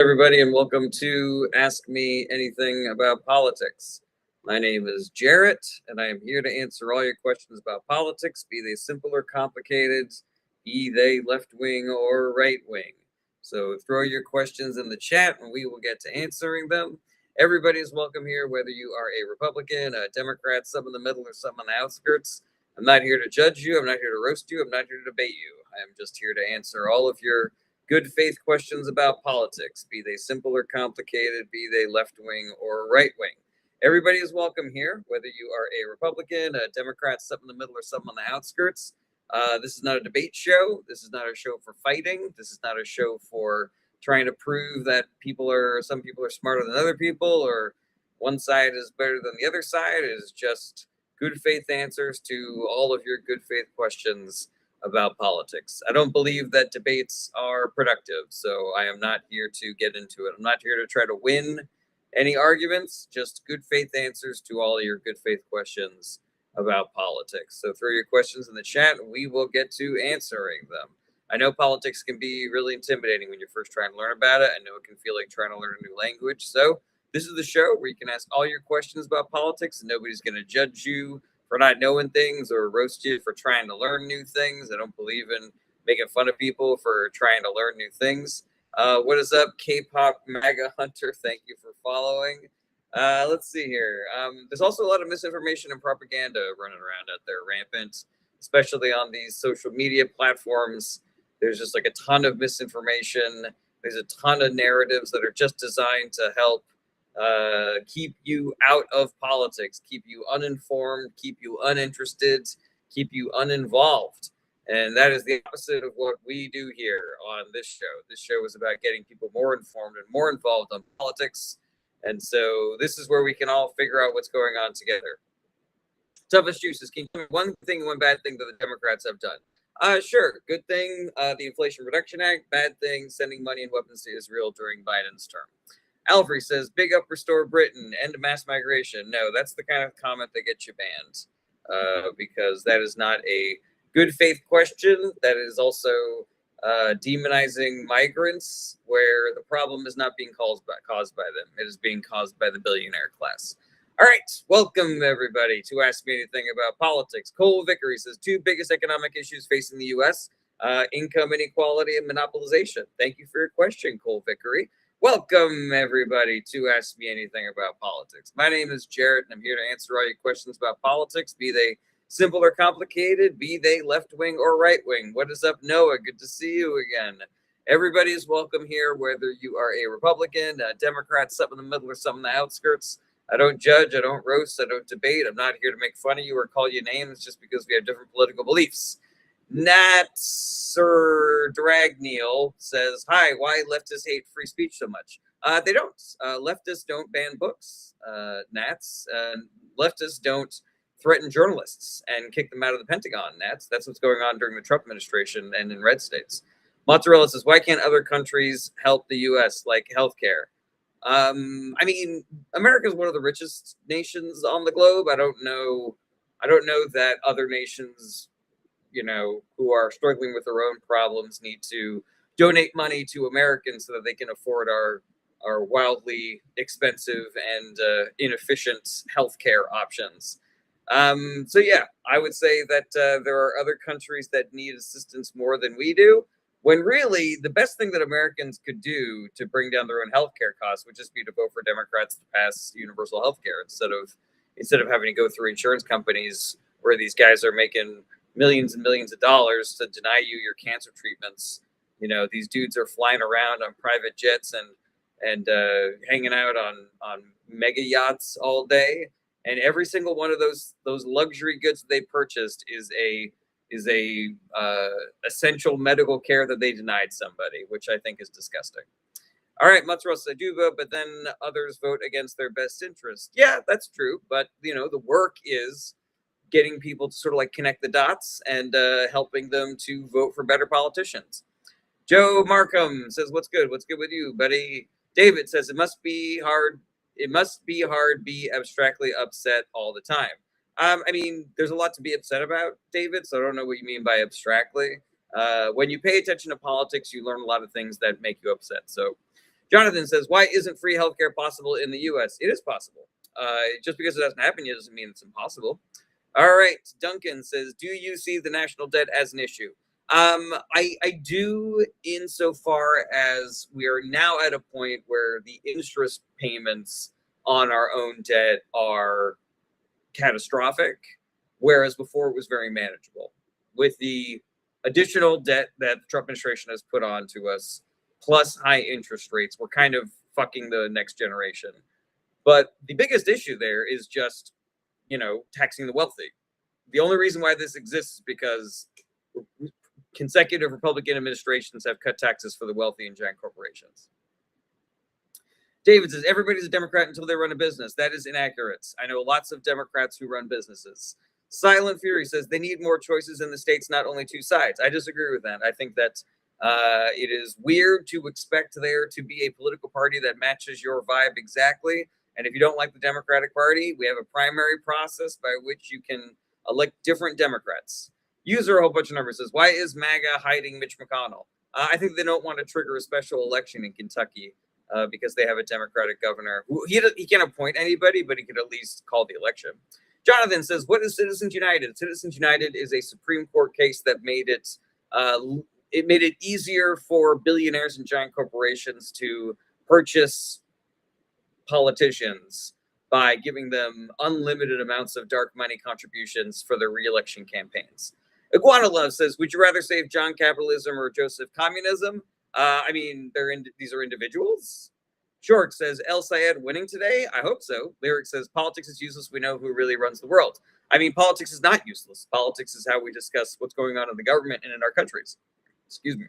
Everybody, and welcome to Ask Me Anything About Politics. My name is Jarrett, and I am here to answer all your questions about politics, be they simple or complicated, be they left wing or right wing. So throw your questions in the chat, and we will get to answering them. Everybody is welcome here, whether you are a Republican, a Democrat, some in the middle, or some on the outskirts. I'm not here to judge you. I'm not here to roast you. I'm not here to debate you. I am just here to answer all of your good faith questions about politics, be they simple or complicated, be they left wing or right wing. Everybody is welcome here, whether you are a Republican, a Democrat, some in the middle, or some on the outskirts. This is not a debate show. This is not a show for fighting. This is not a show for trying to prove that some people are smarter than other people, or one side is better than the other side. It is just good faith answers to all of your good faith questions about politics. I don't believe that debates are productive, so I am not here to get into it. I'm not here to try to win any arguments, just good faith answers to all of your good faith questions about politics. So throw your questions in the chat, and we will get to answering them. I know politics can be really intimidating when you're first trying to learn about it. I know it can feel like trying to learn a new language. So this is the show where you can ask all your questions about politics, and nobody's going to judge you for not knowing things or roast you for trying to learn new things. I don't believe in making fun of people for trying to learn new things. What is up, K-pop MAGA Hunter? Thank you for following. Let's see here. There's also a lot of misinformation and propaganda running around out there, rampant, especially on these social media platforms. There's just like a ton of misinformation. There's a ton of narratives that are just designed to help keep you out of politics, keep you uninformed, keep you uninterested, keep you uninvolved. And that is the opposite of what we do here on this show. This show is about getting people more informed and more involved on politics. And so this is where we can all figure out what's going on together. Toughest Juices, can you tell me one thing, one bad thing that the Democrats have done? Sure. Good thing, the Inflation Reduction Act. Bad thing, sending money and weapons to Israel during Biden's term. Alfrey says, big up, restore Britain, end mass migration. No, that's the kind of comment that gets you banned, because that is not a good faith question. That is also demonizing migrants, where the problem is not being caused by them. It is being caused by the billionaire class. All right, welcome everybody to Ask Me Anything About Politics. Cole Vickery says, two biggest economic issues facing the U.S., income inequality and monopolization. Thank you for your question, Cole Vickery. Welcome, everybody, to Ask Me Anything About Politics. My name is Jarrett, and I'm here to answer all your questions about politics, be they simple or complicated, be they left-wing or right-wing. What is up, Noah? Good to see you again. Everybody is welcome here, whether you are a Republican, a Democrat, some in the middle, or some in the outskirts. I don't judge, I don't roast, I don't debate. I'm not here to make fun of you or call you names just because we have different political beliefs. Nat Sir Dragneil says, hi, why leftists hate free speech so much? They don't. Leftists don't ban books, Nats. Leftists don't threaten journalists and kick them out of the Pentagon, Nats. That's what's going on during the Trump administration and in red states. Mozzarella says, why can't other countries help the U.S., like healthcare? I mean, America is one of the richest nations on the globe. I don't know that other nations, who are struggling with their own problems need to donate money to Americans so that they can afford our wildly expensive and inefficient healthcare options. So yeah, I would say that there are other countries that need assistance more than we do, when really the best thing that Americans could do to bring down their own healthcare costs would just be to vote for Democrats to pass universal healthcare instead of having to go through insurance companies where these guys are making millions and millions of dollars to deny you your cancer treatments. These dudes are flying around on private jets and hanging out on mega yachts all day, and every single one of those luxury goods that they purchased is a essential medical care that they denied somebody, which I think is disgusting. All right, Mozzarella said, I do vote, but then others vote against their best interest. Yeah, that's true, but the work is getting people to sort of like connect the dots and helping them to vote for better politicians. Joe Markham says, what's good? What's good with you, buddy? David says, it must be hard be abstractly upset all the time. I mean, there's a lot to be upset about, David, so I don't know what you mean by abstractly. When you pay attention to politics, you learn a lot of things that make you upset. So Jonathan says, why isn't free healthcare possible in the U.S.? It is possible. Just because it hasn't happened yet doesn't mean it's impossible. All right. Duncan says, do you see the national debt as an issue? I do, insofar as we are now at a point where the interest payments on our own debt are catastrophic, whereas before it was very manageable. With the additional debt that the Trump administration has put on to us, plus high interest rates, we're kind of fucking the next generation. But the biggest issue there is just, taxing the wealthy. The only reason why this exists is because consecutive Republican administrations have cut taxes for the wealthy and giant corporations. David says, everybody's a Democrat until they run a business. That is inaccurate. I know lots of Democrats who run businesses. Silent Fury says, they need more choices in the states, not only two sides. I disagree with that. I think that it is weird to expect there to be a political party that matches your vibe exactly. And if you don't like the Democratic Party, we have a primary process by which you can elect different Democrats. User a whole bunch of numbers says, why is MAGA hiding Mitch McConnell? I think they don't want to trigger a special election in Kentucky because they have a Democratic governor. He can't appoint anybody, but he could at least call the election. Jonathan says, what is Citizens United? Citizens United is a Supreme Court case that made it easier for billionaires and giant corporations to purchase politicians by giving them unlimited amounts of dark money contributions for their re-election campaigns. Iguana Love says, would you rather save John Capitalism or Joseph Communism? These are individuals. Shork says, El Sayed winning today? I hope so. Lyric says, politics is useless. We know who really runs the world. Politics is not useless. Politics is how we discuss what's going on in the government and in our countries. Excuse me.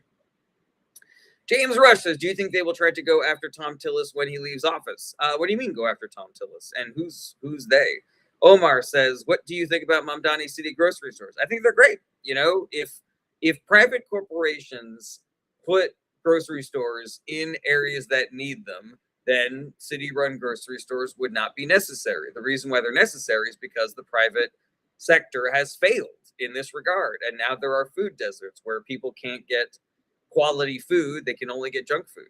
James Rush says, do you think they will try to go after Thom Tillis when he leaves office? What do you mean go after Thom Tillis? And who's they? Omar says, what do you think about Mamdani City grocery stores? I think they're great. If private corporations put grocery stores in areas that need them, then city-run grocery stores would not be necessary. The reason why they're necessary is because the private sector has failed in this regard. And now there are food deserts where people can't get quality food. They can only get junk food.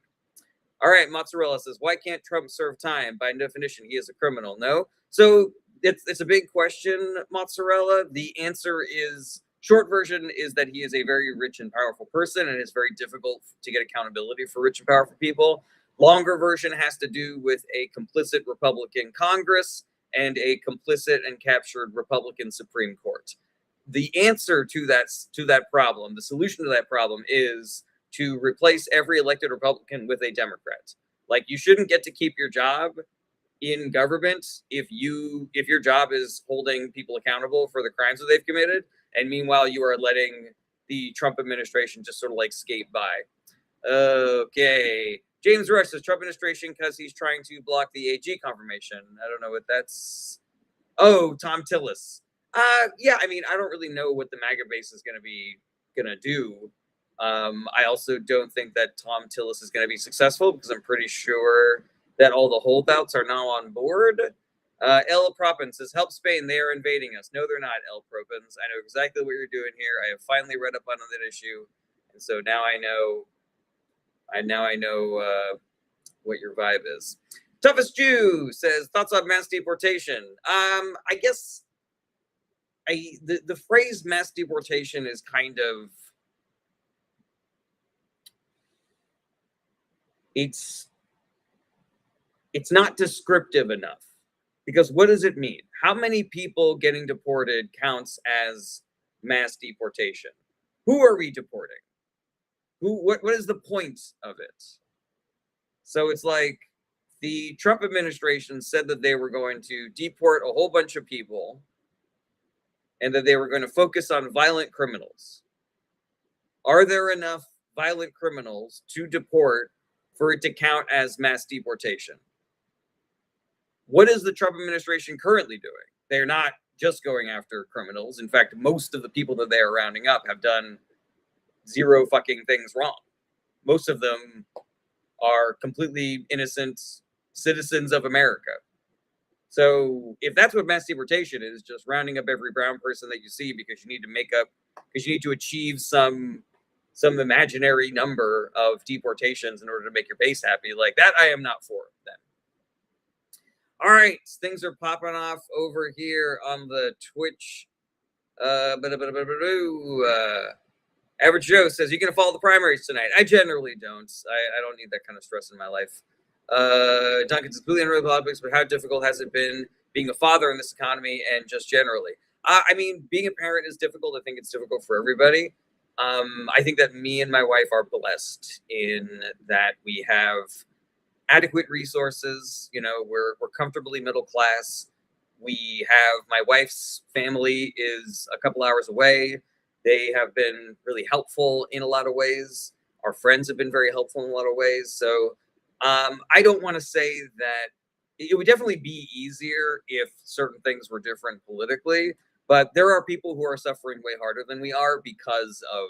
All right, Mozzarella says, why can't Trump serve time? By definition, he is a criminal. No? So it's a big question, Mozzarella. The answer is, short version is that he is a very rich and powerful person, and it's very difficult to get accountability for rich and powerful people. Longer version has to do with a complicit Republican Congress and a complicit and captured Republican Supreme Court. The answer to that problem, the solution to that problem, is to replace every elected Republican with a Democrat. Like, you shouldn't get to keep your job in government if your job is holding people accountable for the crimes that they've committed, and meanwhile you are letting the Trump administration just sort of like skate by. Okay. James Rush says, Trump administration because he's trying to block the AG confirmation. I don't know what that's. Oh, Thom Tillis. Yeah, I don't really know what the MAGA base is gonna do. I also don't think that Thom Tillis is going to be successful because I'm pretty sure that all the holdouts are now on board. El Propens says, help Spain. They are invading us. No, they're not, El Propens. I know exactly what you're doing here. I have finally read up on that issue. And so now I know what your vibe is. Toughest Jew says, thoughts on mass deportation. I guess the phrase mass deportation is kind of, it's not descriptive enough, because what does it mean? How many people getting deported counts as mass deportation? Who are we deporting? What is the point of it? So it's like the Trump administration said that they were going to deport a whole bunch of people and that they were going to focus on violent criminals. Are there enough violent criminals to deport for it to count as mass deportation? What is the Trump administration currently doing? They're not just going after criminals. In fact, most of the people that they are rounding up have done zero fucking things wrong. Most of them are completely innocent citizens of America. So if that's what mass deportation is, just rounding up every brown person that you see because you need to achieve some some imaginary number of deportations in order to make your base happy. Like that, I am not for then. All right, things are popping off over here on the Twitch. Average Joe says, you gonna follow the primaries tonight? I generally don't. I don't need that kind of stress in my life. Duncan's completely unrelated politics, but how difficult has it been being a father in this economy and just generally? I mean, being a parent is difficult. I think it's difficult for everybody. I think that me and my wife are blessed in that we have adequate resources. You know, we're comfortably middle class. We have, my wife's family is a couple hours away. They have been really helpful in a lot of ways. Our friends have been very helpful in a lot of ways. So I don't want to say that it would definitely be easier if certain things were different politically, but there are people who are suffering way harder than we are because of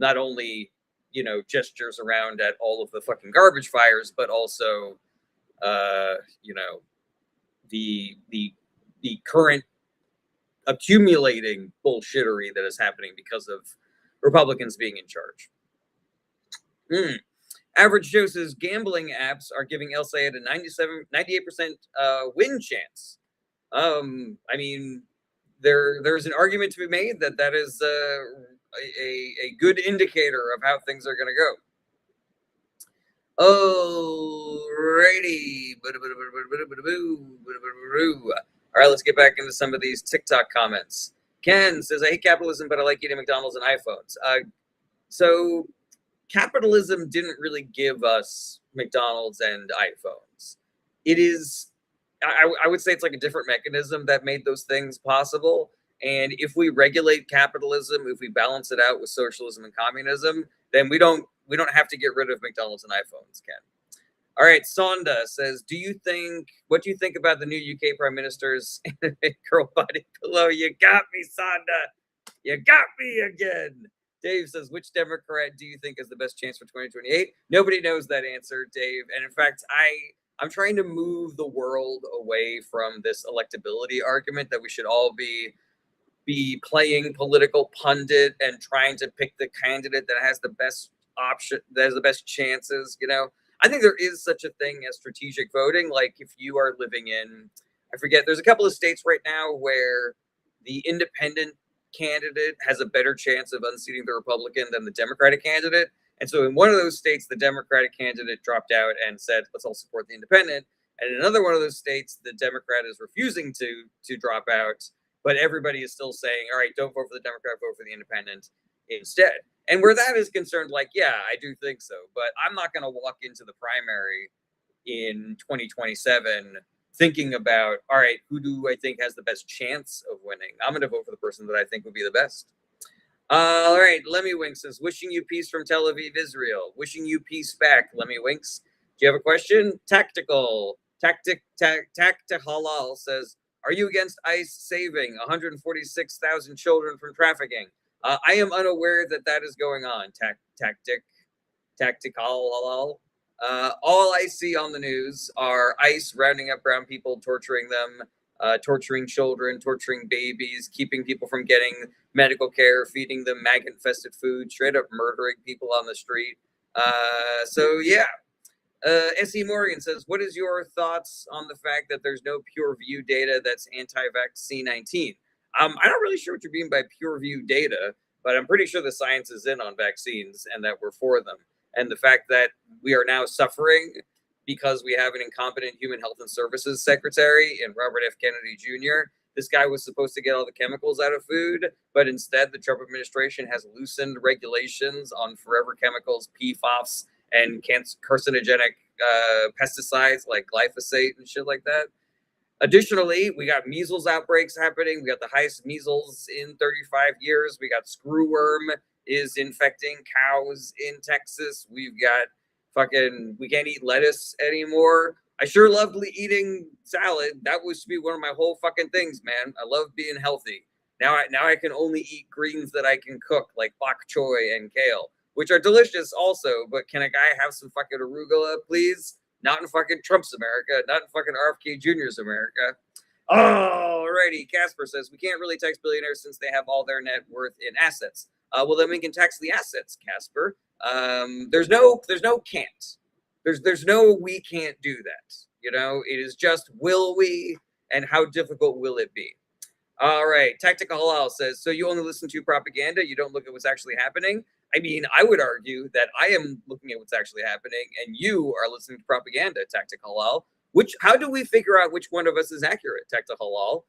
not only, you know, gestures around at all of the fucking garbage fires, but also, you know, the current accumulating bullshittery that is happening because of Republicans being in charge. Average Joe says gambling apps are giving El Sayed a 98% win chance. I mean, there's an argument to be made that is a good indicator of how things are going to go. Alrighty. All right, let's get back into some of these TikTok comments. Ken says, I hate capitalism, but I like eating McDonald's and iPhones. So capitalism didn't really give us McDonald's and iPhones. It is, I would say it's like a different mechanism that made those things possible. And if we regulate capitalism, if we balance it out with socialism and communism, then we don't have to get rid of McDonald's and iPhones, Ken. All right, Sonda says, what do you think about the new UK Prime Minister's girl body pillow? You got me, Sonda. You got me again. Dave says, which Democrat do you think is the best chance for 2028? Nobody knows that answer, Dave. And in fact, I'm trying to move the world away from this electability argument that we should all be playing political pundit and trying to pick the candidate that has the best option, that has the best chances, you know? I think there is such a thing as strategic voting. Like if you are living in, I forget, there's a couple of states right now where the independent candidate has a better chance of unseating the Republican than the Democratic candidate. And so in one of those states, the Democratic candidate dropped out and said, let's all support the independent. And in another one of those states, the Democrat is refusing to drop out, but everybody is still saying, all right, don't vote for the Democrat, vote for the independent instead. And where that is concerned, like, yeah, I do think so. But I'm not going to walk into the primary in 2027 thinking about, all right, who do I think has the best chance of winning? I'm going to vote for the person that I think would be the best. All right, Lemmy Winks says, wishing you peace from Tel Aviv, Israel. Wishing you peace back, Lemmy Winks. Do you have a question? Tactical Halal says, are you against ICE saving 146,000 children from trafficking? I am unaware that is going on. Tactical. All I see on the news are ICE rounding up brown people, torturing them, torturing children, torturing babies, keeping people from getting medical care, feeding them maggot-infested food, straight up murdering people on the street. So yeah. S.E. Morgan says, what is your thoughts on the fact that there's no PureView data that's anti-vax C19? I'm not really sure what you mean by PureView data, but I'm pretty sure the science is in on vaccines and that we're for them. And the fact that we are now suffering because we have an incompetent human health and services secretary in Robert F. Kennedy Jr. This guy was supposed to get all the chemicals out of food, but instead the Trump administration has loosened regulations on forever chemicals, PFOS, and carcinogenic pesticides like glyphosate and shit like that. Additionally, we got measles outbreaks happening. We got the highest measles in 35 years. We got screwworm is infecting cows in Texas. We've got we can't eat lettuce anymore. I sure loved eating salad. That used to be one of my whole fucking things, man. I love being healthy. Now I can only eat greens that I can cook, like bok choy and kale, which are delicious also, but can a guy have some fucking arugula, please? Not in fucking Trump's America, not in fucking RFK Jr.'s America. Alrighty, Casper says, we can't really tax billionaires since they have all their net worth in assets. Well, then we can tax the assets, Casper. There's no can't. There's no we can't do that. It is just will we, and how difficult will it be? All right. Tactical Halal says, so you only listen to propaganda, you don't look at what's actually happening? I mean, I would argue that I am looking at what's actually happening, and you are listening to propaganda, Tactical Halal. How do we figure out which one of us is accurate, Tactical Halal?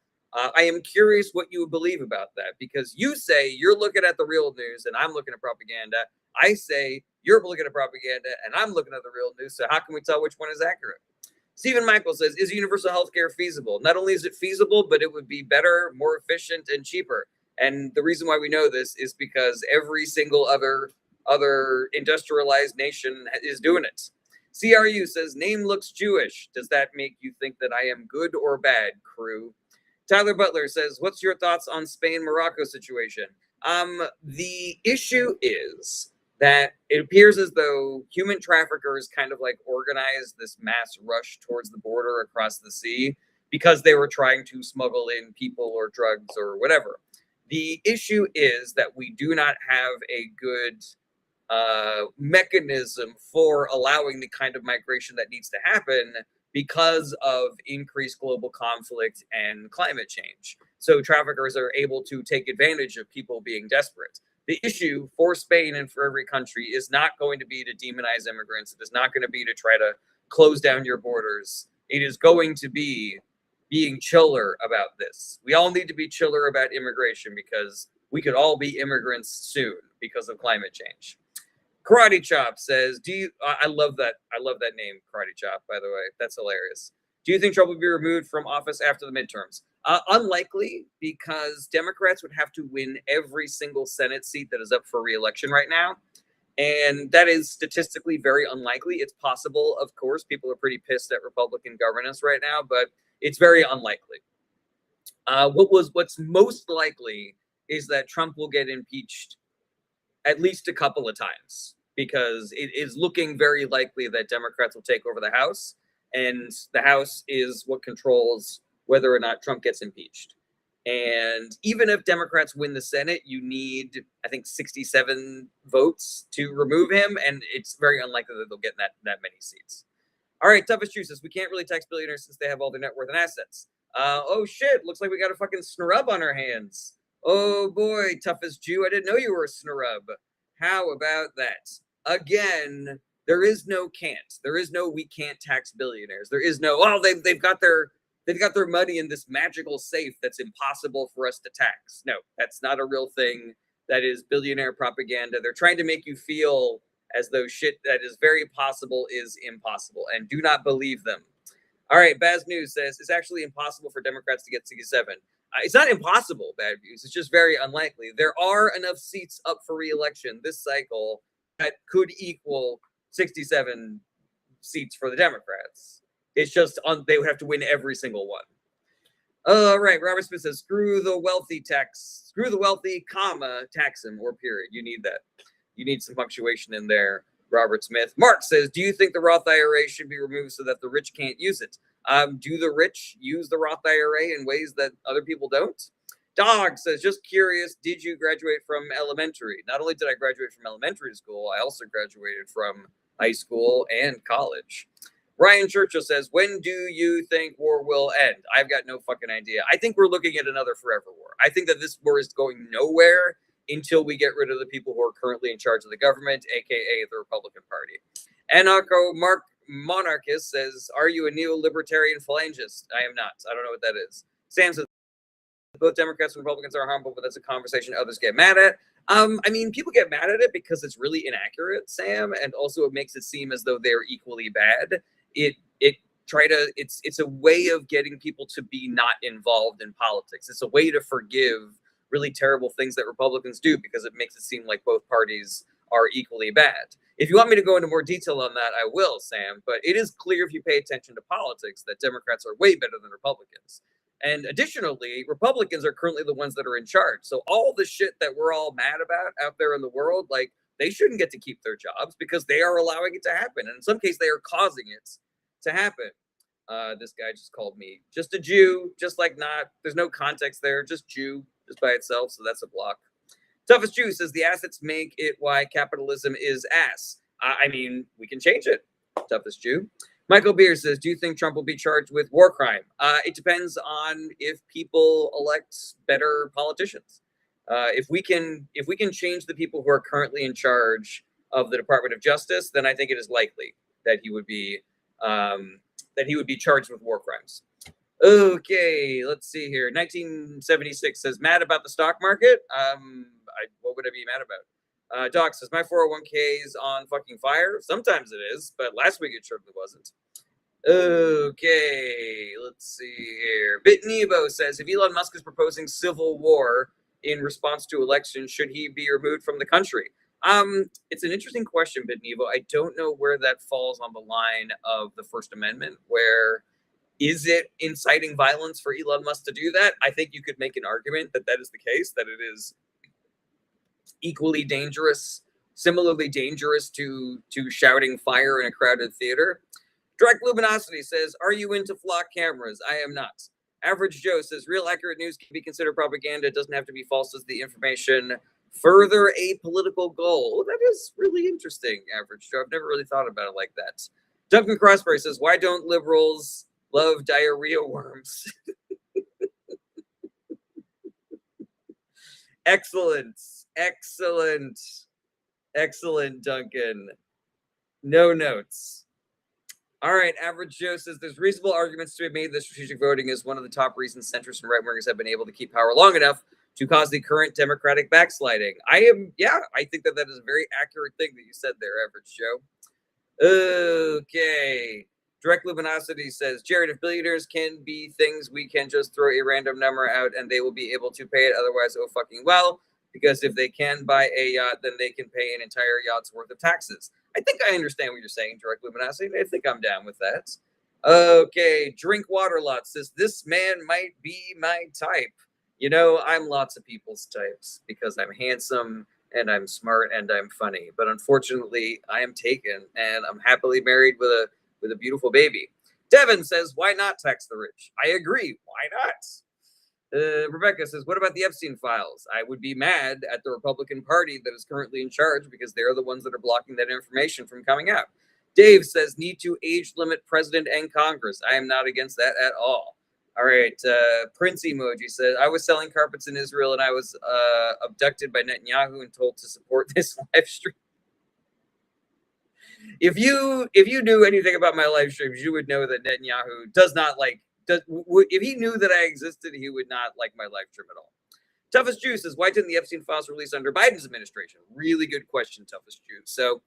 I am curious what you believe about that, because you say you're looking at the real news and I'm looking at propaganda. I say you're looking at propaganda and I'm looking at the real news. So how can we tell which one is accurate? Stephen Michael says, is universal health care feasible? Not only is it feasible, but it would be better, more efficient, and cheaper. And the reason why we know this is because every single other industrialized nation is doing it. CRU says, name looks Jewish. Does that make you think that I am good or bad, crew? Tyler Butler says, what's your thoughts on Spain-Morocco situation? The issue is that it appears as though human traffickers kind of like organized this mass rush towards the border across the sea because they were trying to smuggle in people or drugs or whatever. The issue is that we do not have a good mechanism for allowing the kind of migration that needs to happen because of increased global conflict and climate change. So traffickers are able to take advantage of people being desperate. The issue for Spain and for every country is not going to be to demonize immigrants. It is not going to be to try to close down your borders. It is going to be being chiller about this. We all need to be chiller about immigration because we could all be immigrants soon because of climate change. Karate Chop says, I love that name, Karate Chop, by the way. That's hilarious. Do you think Trump will be removed from office after the midterms? Unlikely, because Democrats would have to win every single Senate seat that is up for re-election right now. And that is statistically very unlikely. It's possible, of course. People are pretty pissed at Republican governance right now, but it's very unlikely. What's most likely is that Trump will get impeached at least a couple of times, because it is looking very likely that Democrats will take over the House, and the House is what controls whether or not Trump gets impeached. And even if Democrats win the Senate, you need, I think, 67 votes to remove him, and it's very unlikely that they'll get that many seats. All right, Toughest Juice says, we can't really tax billionaires since they have all their net worth and assets. Oh shit, looks like we got a fucking snurub on our hands. Oh boy, Toughest Jew, I didn't know you were a snurub. How about that? Again, there is no can't. There is no we can't tax billionaires. There is no, they've got their money in this magical safe that's impossible for us to tax. No, that's not a real thing. That is billionaire propaganda. They're trying to make you feel as though shit that is very possible is impossible, and do not believe them. All right, Baz News says it's actually impossible for Democrats to get 67. It's not impossible, Bad News. It's just very unlikely. There are enough seats up for re-election this cycle that could equal 67 seats for the Democrats. It's just they would have to win every single one. All right, Robert Smith says, screw the wealthy, comma, tax him, or period. You need that. You need some punctuation in there, Robert Smith. Mark says, do you think the Roth IRA should be removed so that the rich can't use it? Do the rich use the Roth IRA in ways that other people don't? Dog says, just curious, did you graduate from elementary? Not only did I graduate from elementary school, I also graduated from high school and college. Ryan Churchill says, when do you think war will end? I've got no fucking idea. I think we're looking at another forever war. I think that this war is going nowhere until we get rid of the people who are currently in charge of the government, aka the Republican Party. Anarcho Monarchist says, are you a neo-libertarian phalangist? I am not. I don't know what that is. Sam says, both Democrats and Republicans are harmful, but that's a conversation others get mad at. I mean, people get mad at it because it's really inaccurate, Sam, and also it makes it seem as though they're equally bad. It's a way of getting people to be not involved in politics. It's a way to forgive really terrible things that Republicans do because it makes it seem like both parties are equally bad. If you want me to go into more detail on that, I will, Sam, but it is clear if you pay attention to politics that Democrats are way better than Republicans. And additionally, Republicans are currently the ones that are in charge. So all the shit that we're all mad about out there in the world, like, they shouldn't get to keep their jobs because they are allowing it to happen. And in some cases, they are causing it to happen. This guy just called me just a Jew, just like not. There's no context there, just Jew, just by itself. So that's a block. Toughest Jew says the assets make it why capitalism is ass. I mean, we can change it. Toughest Jew. Michael Beer says, do you think Trump will be charged with war crime? It depends on if people elect better politicians. If we can change the people who are currently in charge of the Department of Justice, then I think it is likely that he would be charged with war crimes. Okay, let's see here. 1976 says, mad about the stock market. What would I be mad about? Doc says, my 401k is on fucking fire. Sometimes it is, but last week it certainly wasn't. Okay, let's see here. BitNevo says, if Elon Musk is proposing civil war in response to elections, should he be removed from the country? It's an interesting question, BitNevo. I don't know where that falls on the line of the First Amendment, where is it inciting violence for Elon Musk to do that? I think you could make an argument that that is the case, that it is equally dangerous, similarly dangerous to shouting fire in a crowded theater. Direct Luminosity says, are you into flock cameras? I am not. Average Joe says, real accurate news can be considered propaganda. It doesn't have to be false as the information further a political goal. Oh, that is really interesting, Average Joe. I've never really thought about it like that. Duncan Crossberry says, why don't liberals love diarrhea worms? Excellent, Duncan. No notes. All right, Average Joe says there's reasonable arguments to be made that strategic voting is one of the top reasons centrists and right-wingers have been able to keep power long enough to cause the current Democratic backsliding. I think that is a very accurate thing that you said there, Average Joe. Okay. Direct Luminosity says, Jared, if billionaires can be things, we can just throw a random number out and they will be able to pay it. Otherwise, oh fucking well. Because if they can buy a yacht, then they can pay an entire yacht's worth of taxes. I think I understand what you're saying, Direct Luminosity. I think I'm down with that. Okay, Drink Water Lot says, this man might be my type. You know, I'm lots of people's types because I'm handsome and I'm smart and I'm funny. But unfortunately, I am taken and I'm happily married with a beautiful baby. Devin says, why not tax the rich? I agree. Why not? Rebecca says, what about the Epstein files? I would be mad at the Republican Party that is currently in charge because they're the ones that are blocking that information from coming out. Dave says, need to age limit president and Congress. I am not against that at all. All right. Prince Emoji says, I was selling carpets in Israel and I was abducted by Netanyahu and told to support this live stream. If you knew anything about my live streams, you would know that Netanyahu does not like, if he knew that I existed, he would not like my live stream at all. Toughest Jew says, why didn't the Epstein files release under Biden's administration? Really good question, Toughest Jew. So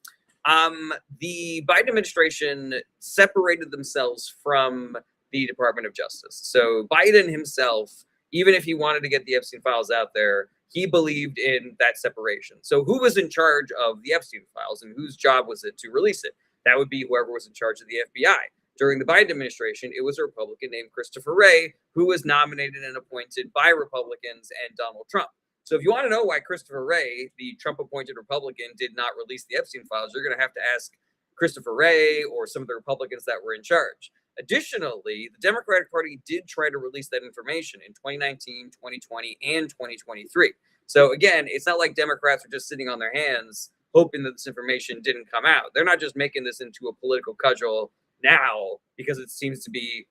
the Biden administration separated themselves from the Department of Justice. So Biden himself, even if he wanted to get the Epstein files out there, he believed in that separation. So who was in charge of the Epstein files and whose job was it to release it? That would be whoever was in charge of the FBI. During the Biden administration, it was a Republican named Christopher Wray, who was nominated and appointed by Republicans and Donald Trump. So if you want to know why Christopher Wray, the Trump-appointed Republican, did not release the Epstein files, you're going to have to ask Christopher Wray or some of the Republicans that were in charge. Additionally, the Democratic Party did try to release that information in 2019, 2020, and 2023. So again, it's not like Democrats are just sitting on their hands hoping that this information didn't come out. They're not just making this into a political cudgel now because it seems to be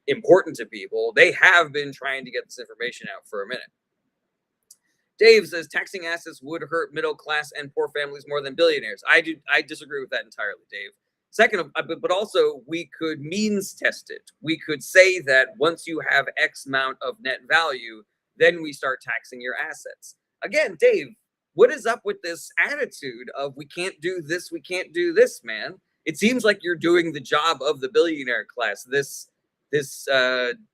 important to people. They have been trying to get this information out for a minute. Dave says taxing assets would hurt middle class and poor families more than billionaires. I disagree with that entirely, Dave. Second, but also we could means test it. We could say that once you have X amount of net value, then we start taxing your assets. Again, Dave, what is up with this attitude of we can't do this, man? It seems like you're doing the job of the billionaire class. This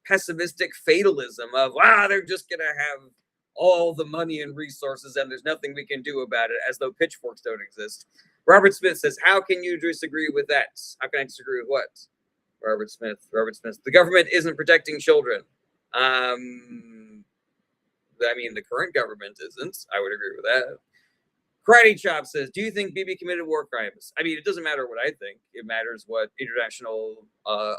pessimistic fatalism of, they're just going to have all the money and resources and there's nothing we can do about it, as though pitchforks don't exist. Robert Smith says, how can you disagree with that? How can I disagree with what? Robert Smith. The government isn't protecting children. I mean, the current government isn't. I would agree with that. Karate Chop says, do you think Bibi committed war crimes? I mean, it doesn't matter what I think. It matters what international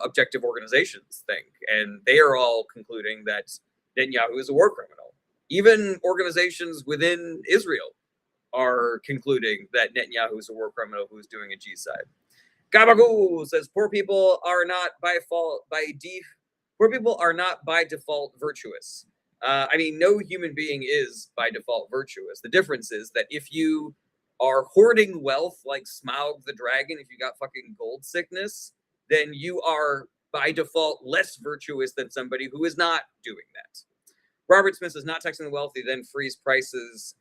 objective organizations think. And they are all concluding that Netanyahu is a war criminal. Even organizations within Israel are concluding that Netanyahu is a war criminal who's doing a genocide. Gabagool says poor people are not by default virtuous. I mean, no human being is by default virtuous. The difference is that if you are hoarding wealth like Smaug the dragon, if you got fucking gold sickness, then you are by default less virtuous than somebody who is not doing that. Robert Smith is not taxing the wealthy, then freeze prices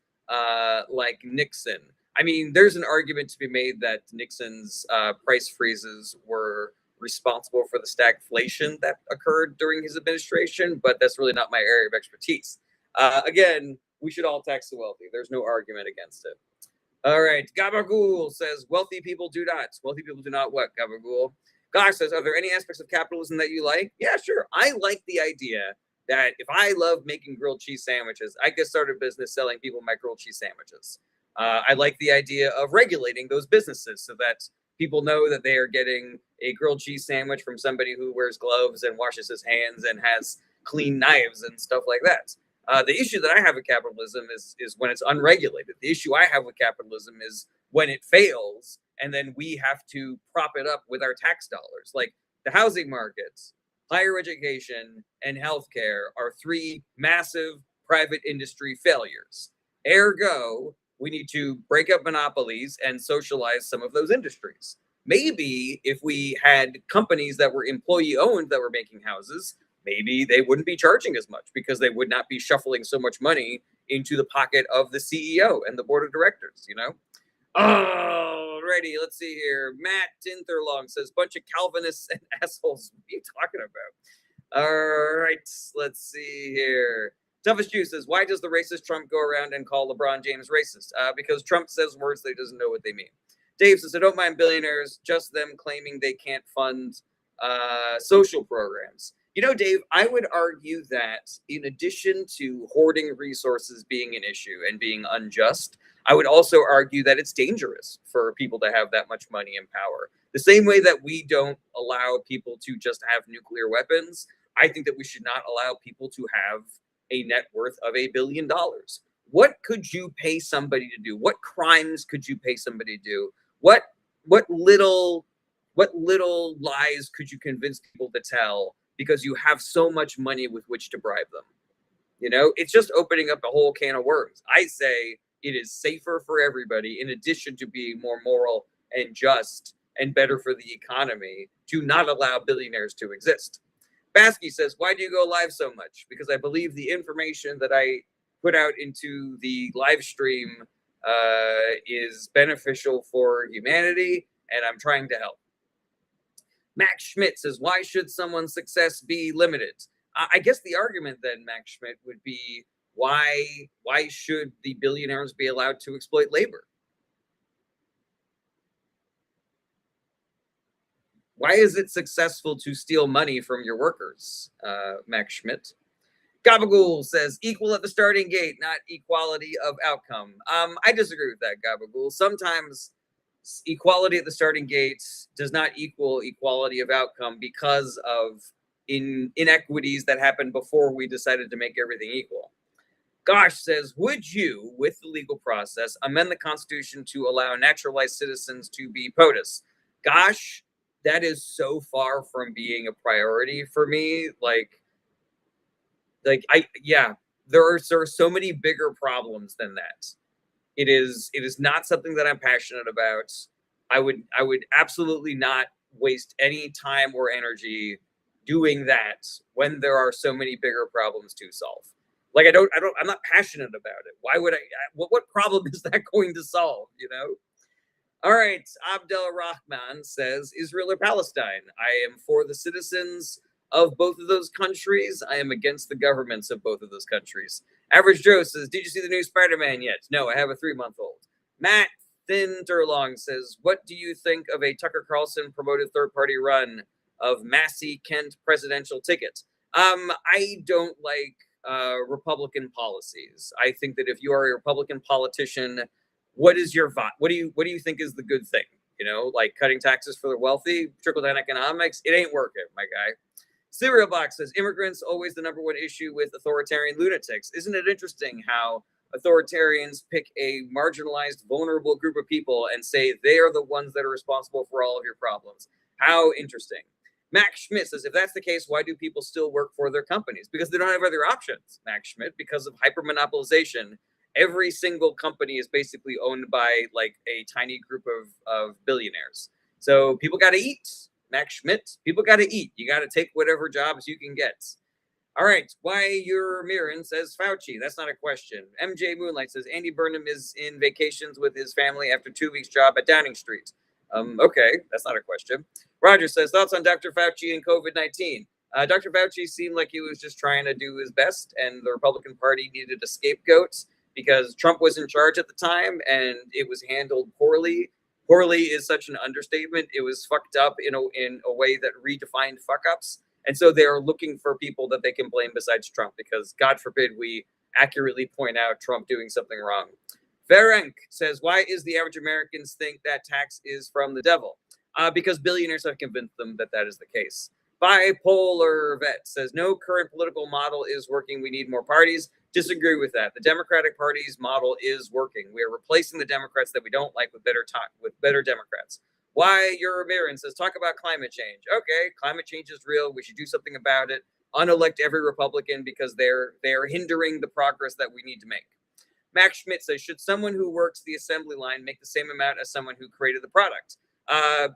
like Nixon. I mean, there's an argument to be made that Nixon's price freezes were responsible for the stagflation that occurred during his administration, but that's really not my area of expertise. Again, we should all tax the wealthy. There's no argument against it. All right. Gabagool says, wealthy people do not. Wealthy people do not what, Gabagool? Gosh says, are there any aspects of capitalism that you like? Yeah, sure. I like the idea that if I love making grilled cheese sandwiches, I could start a business selling people my grilled cheese sandwiches. I like the idea of regulating those businesses so that people know that they are getting a grilled cheese sandwich from somebody who wears gloves and washes his hands and has clean knives and stuff like that. The issue that I have with capitalism is when it's unregulated. The issue I have with capitalism is when it fails and then we have to prop it up with our tax dollars. Like the housing markets, higher education, and healthcare are three massive private industry failures. Ergo, we need to break up monopolies and socialize some of those industries. Maybe if we had companies that were employee owned that were making houses, maybe they wouldn't be charging as much because they would not be shuffling so much money into the pocket of the CEO and the board of directors, you know? Alrighty, let's see here. Matt Tinterlong says, bunch of Calvinists and assholes. What are you talking about? All right, let's see here. Toughest Juice says, why does the racist Trump go around and call LeBron James racist? Because Trump says words that he doesn't know what they mean. Dave says, I don't mind billionaires, just them claiming they can't fund social programs. You know, Dave, I would argue that in addition to hoarding resources being an issue and being unjust, I would also argue that it's dangerous for people to have that much money and power. The same way that we don't allow people to just have nuclear weapons, I think that we should not allow people to have a net worth of $1 billion. What could you pay somebody to do? What crimes could you pay somebody to do? What little lies could you convince people to tell because you have so much money with which to bribe them? You know, it's just opening up a whole can of worms. I say it is safer for everybody, in addition to being more moral and just and better for the economy, to not allow billionaires to exist. Baskey says, why do you go live so much? Because I believe the information that I put out into the live stream is beneficial for humanity, and I'm trying to help. Max Schmidt says, why should someone's success be limited? I guess the argument then, Max Schmidt, would be why should the billionaires be allowed to exploit labor? Why is it successful to steal money from your workers, Max Schmidt? Gabagool says, equal at the starting gate, not equality of outcome. I disagree with that, Gabagool. Sometimes equality at the starting gate does not equal equality of outcome because of inequities that happened before we decided to make everything equal. Gosh says, would you, with the legal process, amend the Constitution to allow naturalized citizens to be POTUS? Gosh, that is so far from being a priority for me. There are so many bigger problems than that. It is not something that I'm passionate about. I would absolutely not waste any time or energy doing that when there are so many bigger problems to solve. Like I'm not passionate about it. Why would I? What problem is that going to solve? You know. All right, Abdel Rahman says, Israel or Palestine? I am for the citizens of both of those countries. I am against the governments of both of those countries. Average Joe says, did you see the new Spider-Man yet? No, I have a 3-month-old. Matt Thinterlong says, what do you think of a Tucker Carlson promoted third-party run of Massey Kent presidential ticket? I don't like Republican policies. I think that if you are a Republican politician, what is your vote? What do you think is the good thing? You know, like cutting taxes for the wealthy, trickle down economics. It ain't working, my guy. Cereal Box says immigrants always the number one issue with authoritarian lunatics. Isn't it interesting how authoritarians pick a marginalized, vulnerable group of people and say they are the ones that are responsible for all of your problems? How interesting. Max Schmidt says, if that's the case, why do people still work for their companies? Because they don't have other options, Max Schmidt, because of hypermonopolization. Every single company is basically owned by like a tiny group of billionaires. So people got to eat, Max Schmidt. People got to eat. You got to take whatever jobs you can get. All right. Why your Mirren says Fauci. That's not a question. MJ Moonlight says Andy Burnham is in vacations with his family after 2 weeks job at Downing Street. Okay. That's not a question. Roger says thoughts on Dr. Fauci and COVID-19. Dr. Fauci seemed like he was just trying to do his best, and the Republican Party needed a scapegoat because Trump was in charge at the time and it was handled poorly. Poorly is such an understatement. It was fucked up in a way that redefined fuck ups. And so they're looking for people that they can blame besides Trump, because God forbid we accurately point out Trump doing something wrong. Ferenc says, why is the average Americans think that tax is from the devil? Because billionaires have convinced them that that is the case. Bipolar Vet says, no current political model is working. We need more parties. Disagree with that. The Democratic Party's model is working. We are replacing the Democrats that we don't like with better Democrats. Why your Mirren says, talk about climate change. Okay, climate change is real. We should do something about it. Unelect every Republican because they're hindering the progress that we need to make. Max Schmidt says, should someone who works the assembly line make the same amount as someone who created the product?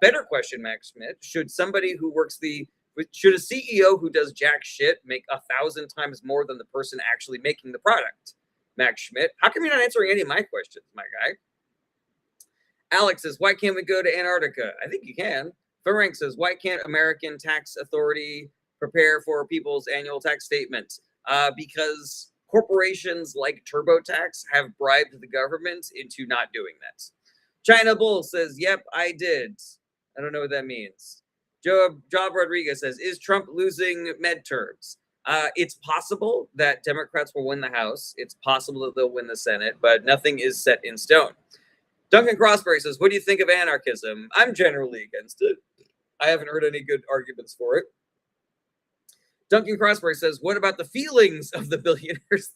Better question, Max Schmidt. Should a CEO who does jack shit make 1,000 times more than the person actually making the product? Max Schmidt, how come you're not answering any of my questions, my guy? Alex says, why can't we go to Antarctica? I think you can. Ferenc says, why can't American Tax Authority prepare for people's annual tax statements? Because corporations like TurboTax have bribed the government into not doing that. China Bull says, yep, I did. I don't know what that means. Job Rodriguez says, is Trump losing midterms? It's possible that Democrats will win the House. It's possible that they'll win the Senate, but nothing is set in stone. Duncan Crossberry says, what do you think of anarchism? I'm generally against it. I haven't heard any good arguments for it. Duncan Crossberry says, what about the feelings of the billionaires?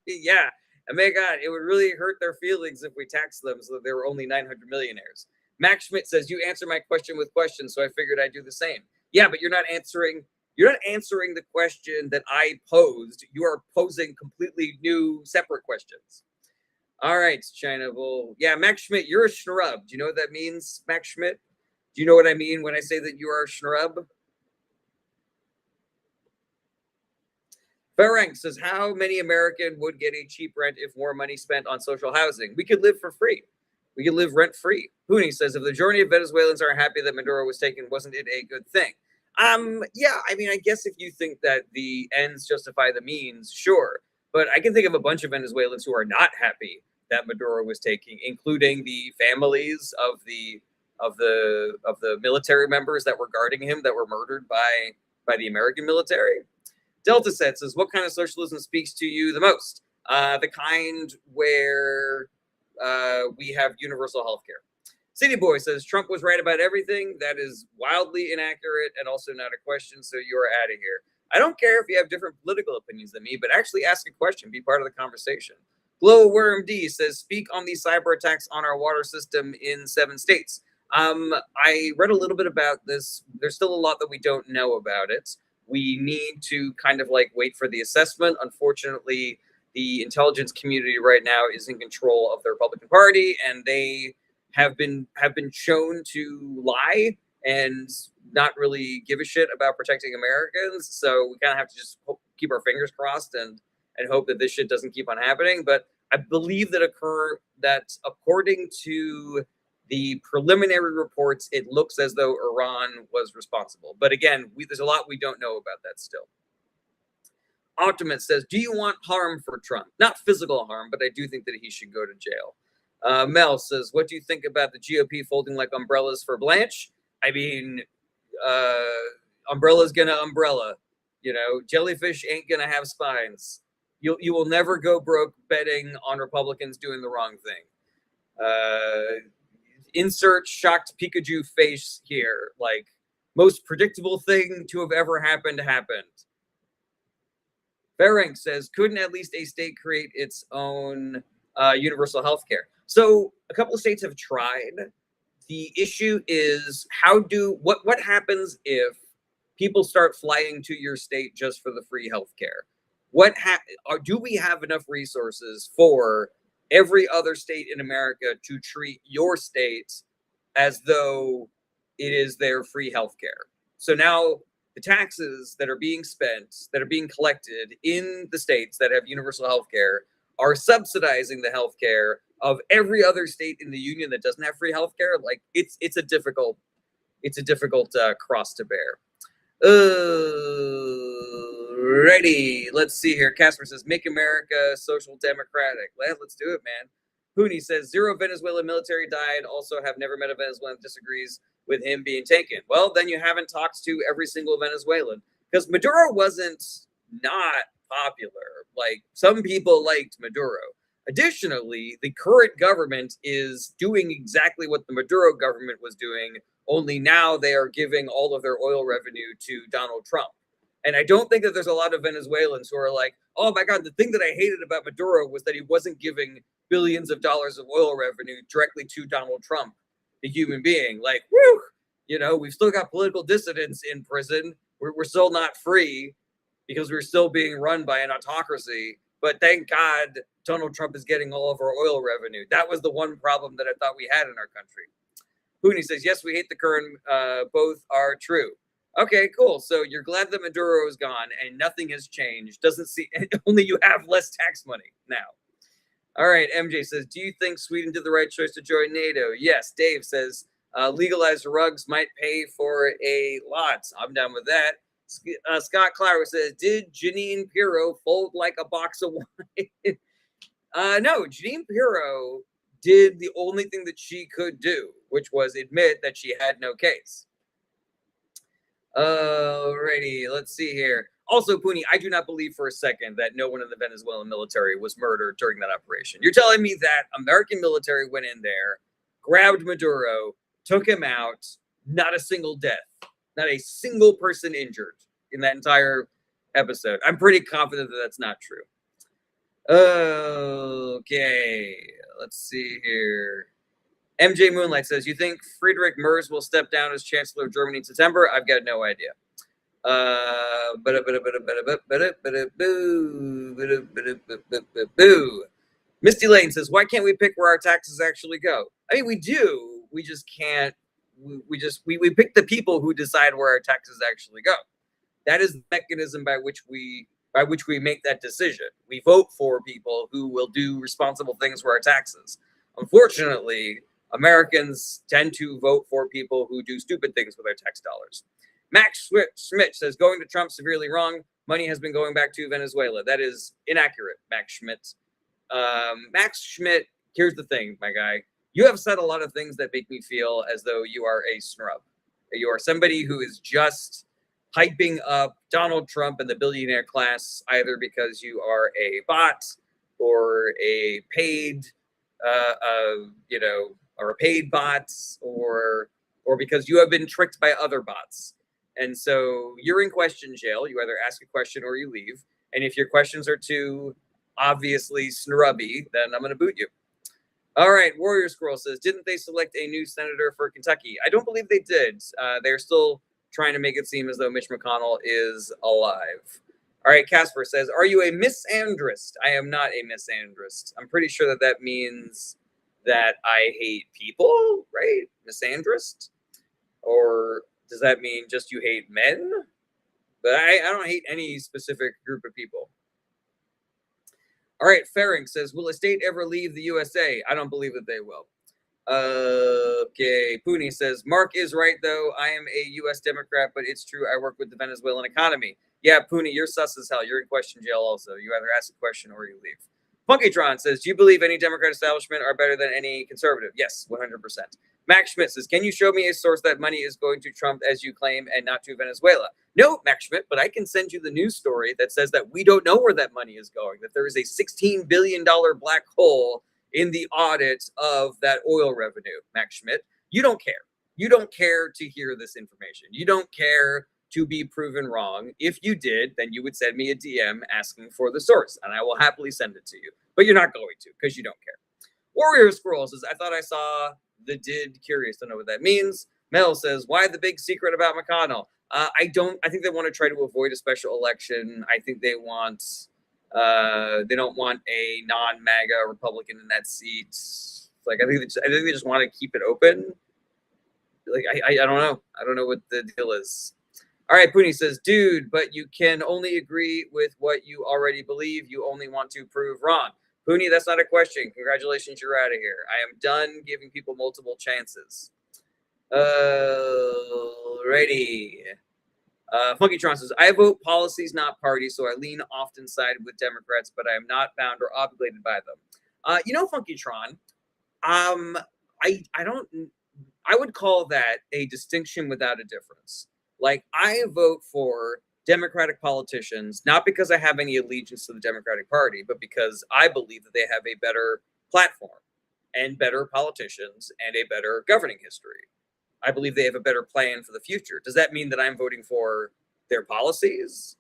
Yeah. Oh my God, it would really hurt their feelings if we taxed them so that there were only 900 millionaires. Max Schmidt says, you answer my question with questions, so I figured I'd do the same. Yeah, but you're not answering the question that I posed. You are posing completely new, separate questions. All right, China Bull. Yeah, Max Schmidt, you're a schnurub. Do you know what that means, Max Schmidt? Do you know what I mean when I say that you are a schnurub? Ferenc says, how many American would get a cheap rent if more money spent on social housing? We could live for free. We could live rent free. Hooney says, if the majority of Venezuelans are happy that Maduro was taken, wasn't it a good thing? Yeah, I mean, I guess if you think that the ends justify the means, sure. But I can think of a bunch of Venezuelans who are not happy that Maduro was taking, including the families of the military members that were guarding him that were murdered by the American military. Delta Set says, what kind of socialism speaks to you the most? The kind where we have universal health care. City Boy says, Trump was right about everything. That is wildly inaccurate and also not a question, so you are out of here. I don't care if you have different political opinions than me, but actually ask a question. Be part of the conversation. Glowworm D says, speak on the cyber attacks on our water system in 7 states. I read a little bit about this. There's still a lot that we don't know about it. We need to kind of like wait for the assessment. Unfortunately, the intelligence community right now is in control of the Republican Party, and they have been shown to lie and not really give a shit about protecting Americans. So we kind of have to just keep our fingers crossed and hope that this shit doesn't keep on happening. But I believe that according to the preliminary reports, it looks as though Iran was responsible. But again, there's a lot we don't know about that still. Optimist says, do you want harm for Trump? Not physical harm, but I do think that he should go to jail. Mel says, what do you think about the GOP folding like umbrellas for Blanche? I mean, umbrella's gonna umbrella. You know, jellyfish ain't gonna have spines. You will never go broke betting on Republicans doing the wrong thing. Insert shocked Pikachu face here. Like, Most predictable thing to have ever happened happened. Berenk says, couldn't at least a state create its own universal health care? So a couple of states have tried. The issue is what happens if people start flying to your state just for the free health care? Do we have enough resources for every other state in America to treat your state as though it is their free health care? So now the taxes that are being spent, that are being collected in the states that have universal health care, are subsidizing the health care of every other state in the union that doesn't have free health care. Like it's a difficult cross to bear. Ready. Let's see here. Casper says, make America social democratic. Let's do it, man. Pooney says, 0 Venezuelan military died. Also have never met a Venezuelan that disagrees with him being taken. Well, then you haven't talked to every single Venezuelan, because Maduro wasn't not popular. Like, some people liked Maduro. Additionally, the current government is doing exactly what the Maduro government was doing, only now they are giving all of their oil revenue to Donald Trump. And I don't think that there's a lot of Venezuelans who are like, oh my God, the thing that I hated about Maduro was that he wasn't giving billions of dollars of oil revenue directly to Donald Trump, the human being. Like, whew, we've still got political dissidents in prison. We're still not free because we're still being run by an autocracy. But thank God Donald Trump is getting all of our oil revenue. That was the one problem that I thought we had in our country. Pooney says, yes, we hate the current. Both are true. Okay, cool. So you're glad that Maduro is gone and nothing has changed. Only you have less tax money now. All right, MJ says, do you think Sweden did the right choice to join NATO? Yes. Dave says, legalized rugs might pay for a lot. I'm down with that. Scott Clower says, did Jeanine Pirro fold like a box of wine? No, Jeanine Pirro did the only thing that she could do, which was admit that she had no case. Alrighty, let's see here. Also, Pooney, I do not believe for a second that no one in the Venezuelan military was murdered during that operation. You're telling me that American military went in there, grabbed Maduro, took him out, not a single death, not a single person injured in that entire episode. I'm pretty confident that that's not true. Okay, let's see here. MJ Moonlight says, you think Friedrich Merz will step down as Chancellor of Germany in September? I've got no idea. Misty Lane says, why can't we pick where our taxes actually go? I mean, we do. We just can't. We pick the people who decide where our taxes actually go. That is the mechanism by which we make that decision. We vote for people who will do responsible things for our taxes. Unfortunately, Americans tend to vote for people who do stupid things with their tax dollars. Max Schmidt says, going to Trump severely wrong. Money has been going back to Venezuela. That is inaccurate, Max Schmidt. Max Schmidt, here's the thing, my guy. You have said a lot of things that make me feel as though you are a snrub. You are somebody who is just hyping up Donald Trump and the billionaire class, either because you are a bot or a paid, or a paid bot, or because you have been tricked by other bots. And so you're in question jail. You either ask a question or you leave. And if your questions are too obviously snrubby, then I'm going to boot you. All right, Warrior Squirrel says, didn't they select a new senator for Kentucky? I don't believe they did. They're still trying to make it seem as though Mitch McConnell is alive. All right, Casper says, are you a misandrist? I am not a misandrist. I'm pretty sure that means that I hate people, right? Misandrist? Or does that mean just you hate men? But I don't hate any specific group of people. All right, Ferenc says, will a state ever leave the USA? I don't believe that they will. Okay, Pooney says, Mark is right, though. I am a U.S. Democrat, but it's true I work with the Venezuelan economy. Yeah, Pooney, you're sus as hell. You're in question jail also. You either ask a question or you leave. Punkytron says, do you believe any Democrat establishment are better than any conservative? Yes, 100%. Max Schmidt says, can you show me a source that money is going to Trump as you claim and not to Venezuela? No, Max Schmidt, but I can send you the news story that says that we don't know where that money is going, that there is a $16 billion black hole in the audit of that oil revenue, Max Schmidt. You don't care. you don't care to hear this information. You don't care to be proven wrong. If you did, then you would send me a DM asking for the source, and I will happily send it to you. But you're not going to because you don't care. Warrior Scroll says, I thought I saw the did. Curious to know what that means. Mel says, why the big secret about McConnell? I think they want to try to avoid a special election. I think they don't want a non-MAGA Republican in that seat. Like, I think they just want to keep it open. Like, I don't know. I don't know what the deal is. All right, Puni says, dude, but you can only agree with what you already believe. You only want to prove wrong. Puni, that's not a question. Congratulations, you're out of here. I am done giving people multiple chances. Alrighty. Funkytron says, I vote policies, not parties, so I lean often side with Democrats, but I am not bound or obligated by them. Funkytron, I would call that a distinction without a difference. Like, I vote for Democratic politicians, not because I have any allegiance to the Democratic Party, but because I believe that they have a better platform and better politicians and a better governing history. I believe they have a better plan for the future. Does that mean that I'm voting for their policies?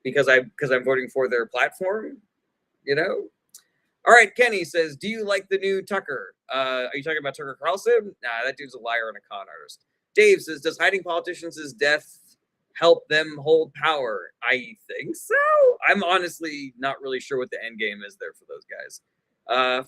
Because I'm voting for their platform, All right, Kenny says, do you like the new Tucker? Are you talking about Tucker Carlson? Nah, that dude's a liar and a con artist. Dave says, does hiding politicians' death help them hold power? I think so. I'm honestly not really sure what the end game is there for those guys.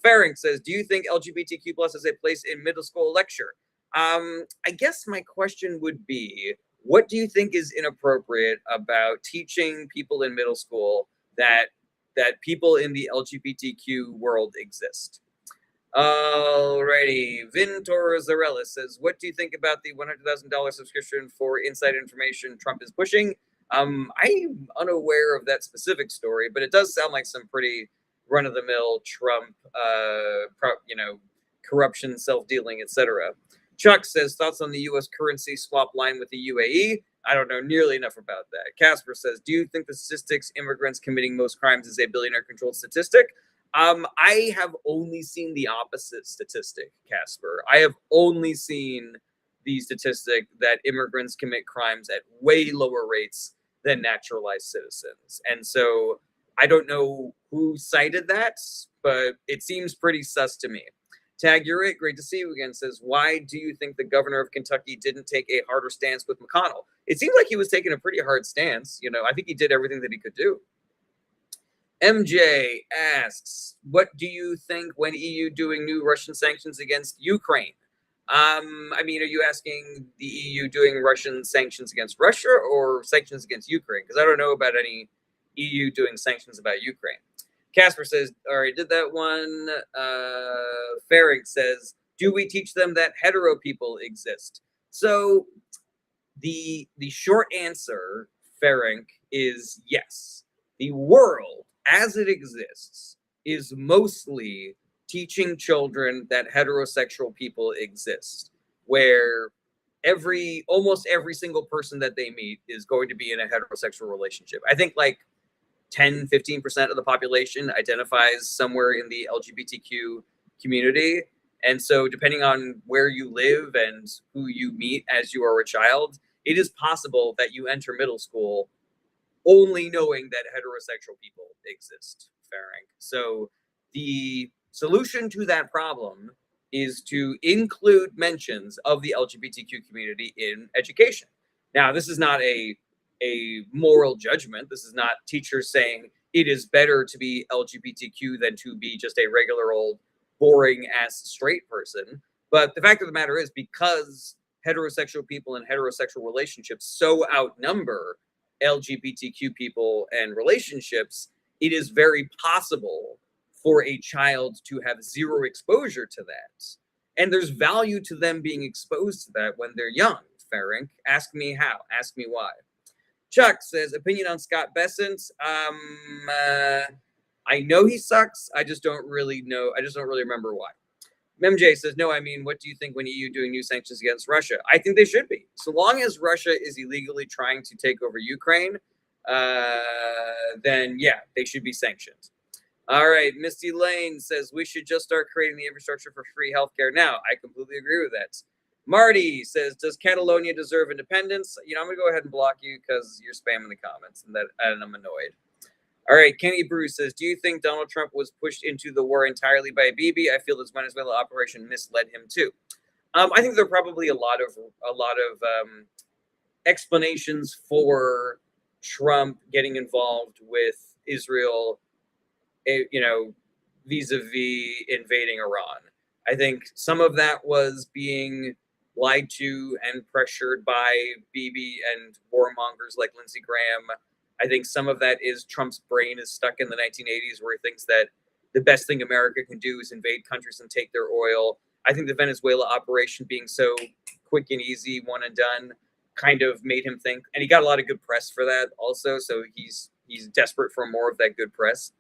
Farring says, do you think LGBTQ plus has a place in middle school lecture? I guess my question would be, what do you think is inappropriate about teaching people in middle school that people in the LGBTQ world exist? Alrighty, Vintor Zarella says, what do you think about the $100,000 subscription for inside information Trump is pushing? I'm unaware of that specific story, but it does sound like some pretty run-of-the-mill Trump, corruption, self-dealing, etc. Chuck says, thoughts on the U.S. currency swap line with the UAE? I don't know nearly enough about that. Casper says, do you think the statistics immigrants committing most crimes is a billionaire-controlled statistic? I have only seen the opposite statistic, Casper. I have only seen the statistic that immigrants commit crimes at way lower rates than naturalized citizens. And so I don't know who cited that, but it seems pretty sus to me. Tag, you're it. Great to see you again. Says, why do you think the governor of Kentucky didn't take a harder stance with McConnell? It seems like he was taking a pretty hard stance. I think he did everything that he could do. MJ asks, what do you think when EU doing new Russian sanctions against Ukraine? Are you asking the EU doing Russian sanctions against Russia or sanctions against Ukraine? Because I don't know about any EU doing sanctions about Ukraine. Casper says, all right, did that one. Farrig says, do we teach them that hetero people exist? So the short answer, Farrig, is yes. The world as it exists is mostly teaching children that heterosexual people exist, where almost every single person that they meet is going to be in a heterosexual relationship. I think like 10-15% of the population identifies somewhere in the LGBTQ community. And so depending on where you live and who you meet as you are a child, it is possible that you enter middle school only knowing that heterosexual people exist, Farring. So the solution to that problem is to include mentions of the LGBTQ community in education. Now, this is not a moral judgment. This is not teachers saying it is better to be LGBTQ than to be just a regular old boring ass straight person. But the fact of the matter is, because heterosexual people and heterosexual relationships so outnumber LGBTQ people and relationships, it is very possible for a child to have zero exposure to that. And there's value to them being exposed to that when they're young, Farring. Ask me how. Ask me why. Chuck says, opinion on Scott Bessent. I know he sucks. I just don't really know. I just don't really remember why. MJ says, no, what do you think when EU doing new sanctions against Russia? I think they should be. So long as Russia is illegally trying to take over Ukraine, then yeah, they should be sanctioned. All right, Misty Lane says, we should just start creating the infrastructure for free healthcare now. I completely agree with that. Marty says, does Catalonia deserve independence? I'm going to go ahead and block you because you're spamming the comments and I'm annoyed. All right, Kenny Bruce says, do you think Donald Trump was pushed into the war entirely by Bibi? I feel this Venezuela operation misled him too. I think there are probably a lot of explanations for Trump getting involved with Israel, vis-a-vis invading Iran. I think some of that was being lied to and pressured by Bibi and warmongers like Lindsey Graham. I think some of that is Trump's brain is stuck in the 1980s where he thinks that the best thing America can do is invade countries and take their oil. I think the Venezuela operation being so quick and easy, one and done, kind of made him think, and he got a lot of good press for that also, so he's desperate for more of that good press.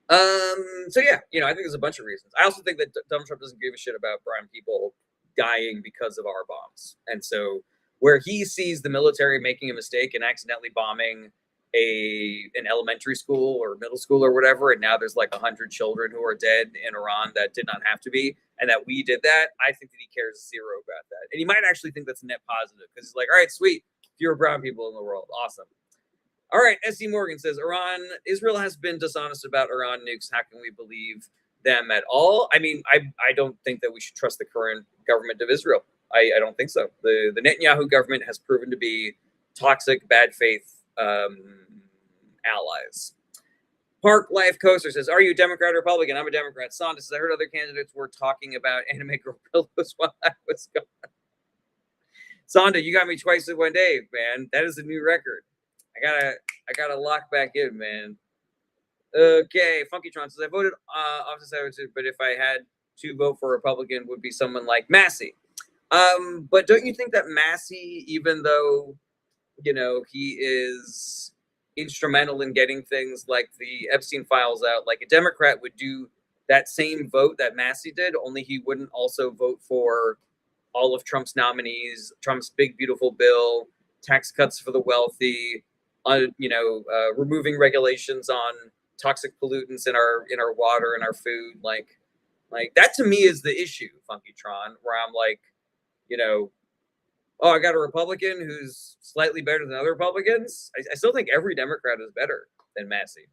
So yeah, I think there's a bunch of reasons. I also think that Donald Trump doesn't give a shit about brown people dying because of our bombs. And so where he sees the military making a mistake and accidentally bombing an elementary school or middle school or whatever, and now there's like 100 children who are dead in Iran that did not have to be, and that we did that, I think that he cares zero about that. And he might actually think that's a net positive because he's like, all right, sweet, fewer brown people in the world. Awesome. All right, S.C. Morgan says, Israel has been dishonest about Iran nukes. How can we believe them at all? I mean, I don't think that we should trust the current government of Israel. I don't think so. The Netanyahu government has proven to be toxic, bad faith allies. Park Life Coaster says, are you Democrat or Republican? I'm a Democrat. Sonda says, I heard other candidates were talking about anime girl pillows while I was gone. Sonda, you got me twice in one day, man. That is a new record. I gotta lock back in, man. Okay, Funkytron says, I voted office but if I had to vote for a Republican, would be someone like Massey. But don't you think that Massey, even though he is instrumental in getting things like the Epstein files out, like a Democrat would do that same vote that Massey did, only he wouldn't also vote for all of Trump's nominees, Trump's big beautiful bill, tax cuts for the wealthy, removing regulations on toxic pollutants in our water and our food, like that to me is the issue, Funkytron, where I'm like, I got a Republican who's slightly better than other Republicans. I still think every Democrat is better than Massey.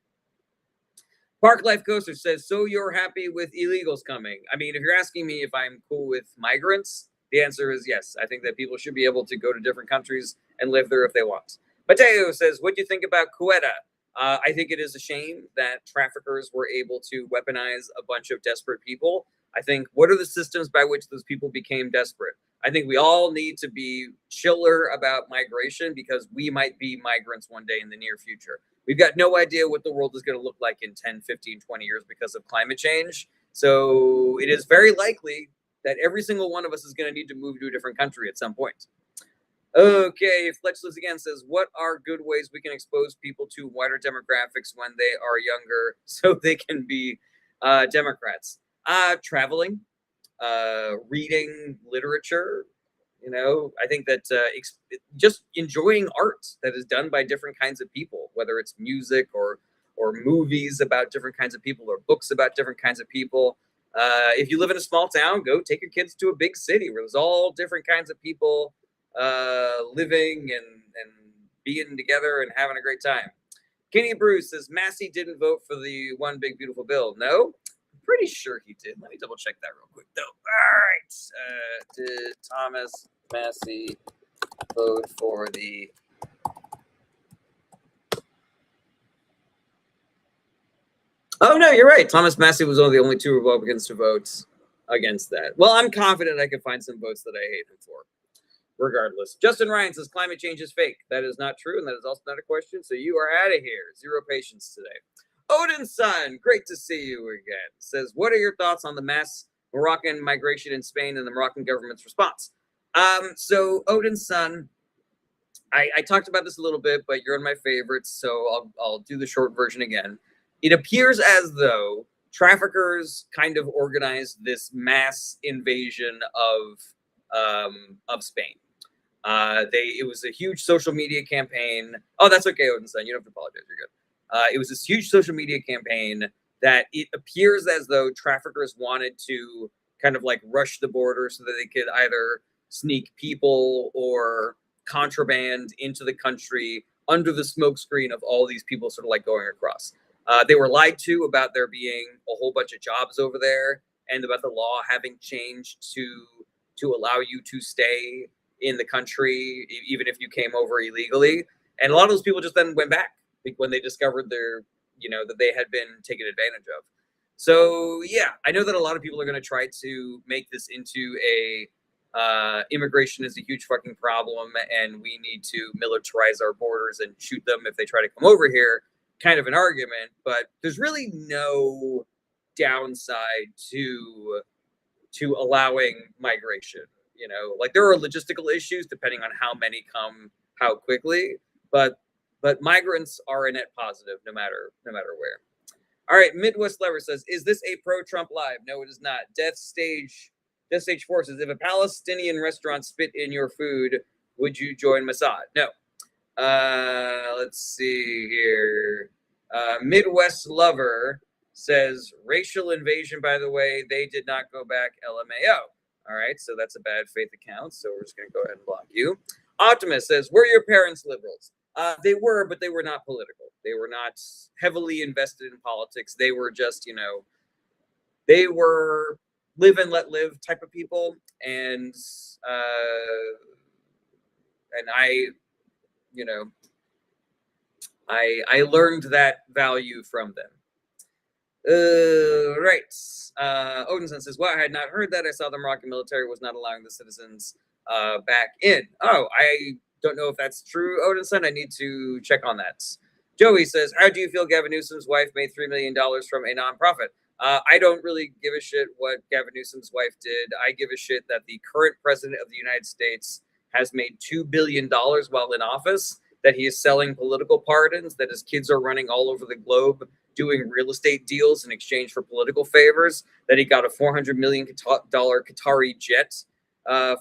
Park Life Coaster says, so you're happy with illegals coming? I mean, if you're asking me if I'm cool with migrants, the answer is yes. I think that people should be able to go to different countries and live there if they want. Mateo says, what do you think about Quetta? I think it is a shame that traffickers were able to weaponize a bunch of desperate people. I think, what are the systems by which those people became desperate? I think we all need to be chiller about migration because we might be migrants one day in the near future. We've got no idea what the world is going to look like in 10, 15, 20 years because of climate change. So it is very likely that every single one of us is going to need to move to a different country at some point. Okay, Fletch Lives Again says, what are good ways we can expose people to wider demographics when they are younger so they can be Democrats? Traveling, reading literature, I think that just enjoying art that is done by different kinds of people, whether it's music or movies about different kinds of people or books about different kinds of people. If you live in a small town, go take your kids to a big city where there's all different kinds of people living and being together and having a great time. Kenny Bruce says, Massey didn't vote for the one big beautiful bill. No? Pretty sure he did. Let me double check that real quick though. All right. Did Thomas Massey vote for the Oh no, you're right. Thomas Massey was one of the only two Republicans to vote against that. Well, I'm confident I can find some votes that I hate him for. Regardless. Justin Ryan says climate change is fake. That is not true, and that is also not a question. So you are out of here. Zero patience today. Odin's son, great to see you again, says, what are your thoughts on the mass Moroccan migration in Spain and the Moroccan government's response? So Odin's son, I talked about this a little bit, but you're on my favorites, so I'll do the short version again. It appears as though traffickers kind of organized this mass invasion of Spain. It was a huge social media campaign. Oh, that's okay, Odin's son. You don't have to apologize. You're good. It was this huge social media campaign that it appears as though traffickers wanted to kind of like rush the border so that they could either sneak people or contraband into the country under the smokescreen of all these people sort of like going across. They were lied to about there being a whole bunch of jobs over there and about the law having changed to allow you to stay in the country even if you came over illegally. And a lot of those people just then went back when they discovered that they had been taken advantage of. So yeah, I know that a lot of people are going to try to make this into a immigration is a huge fucking problem and we need to militarize our borders and shoot them if they try to come over here kind of an argument, but there's really no downside to allowing migration. Like there are logistical issues depending on how many come how quickly, but migrants are a net positive no matter where. All right, Midwest Lever says, is this a pro-Trump live? No, it is not. Death Stage 4 says, if a Palestinian restaurant spit in your food, would you join Mossad? No. Let's see here. Midwest Lover says, racial invasion, by the way, they did not go back, LMAO. All right, so that's a bad faith account, so we're just going to go ahead and block you. Optimus says, were your parents liberals? They were, but they were not political. They were not heavily invested in politics. They were just, they were live and let live type of people. And I learned that value from them. Right. Odinson says, well, I had not heard that. I saw the Moroccan military was not allowing the citizens back in. Oh, I don't know if that's true, Odinson. I need to check on that. Joey says, how do you feel Gavin Newsom's wife made $3 million from a nonprofit? I don't really give a shit what Gavin Newsom's wife did. I give a shit that the current president of the United States has made $2 billion while in office, that he is selling political pardons, that his kids are running all over the globe doing real estate deals in exchange for political favors, that he got a $400 million Qatari jet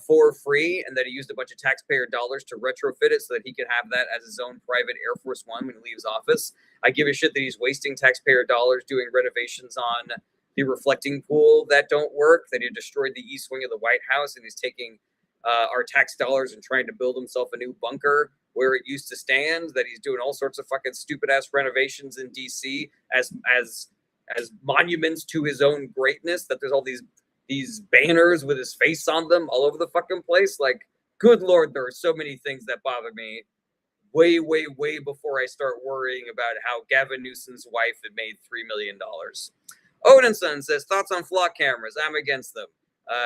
for free, and that he used a bunch of taxpayer dollars to retrofit it so that he could have that as his own private Air Force One when he leaves office. I give a shit that he's wasting taxpayer dollars doing renovations on the reflecting pool that don't work, that he destroyed the east wing of the White House, and he's taking our tax dollars and trying to build himself a new bunker where it used to stand, that he's doing all sorts of fucking stupid ass renovations in DC as monuments to his own greatness, that there's all these banners with his face on them all over the fucking place. Like, good Lord, there are so many things that bother me way, way, way before I start worrying about how Gavin Newsom's wife had made $3 million. Odinson says, thoughts on flock cameras? I'm against them.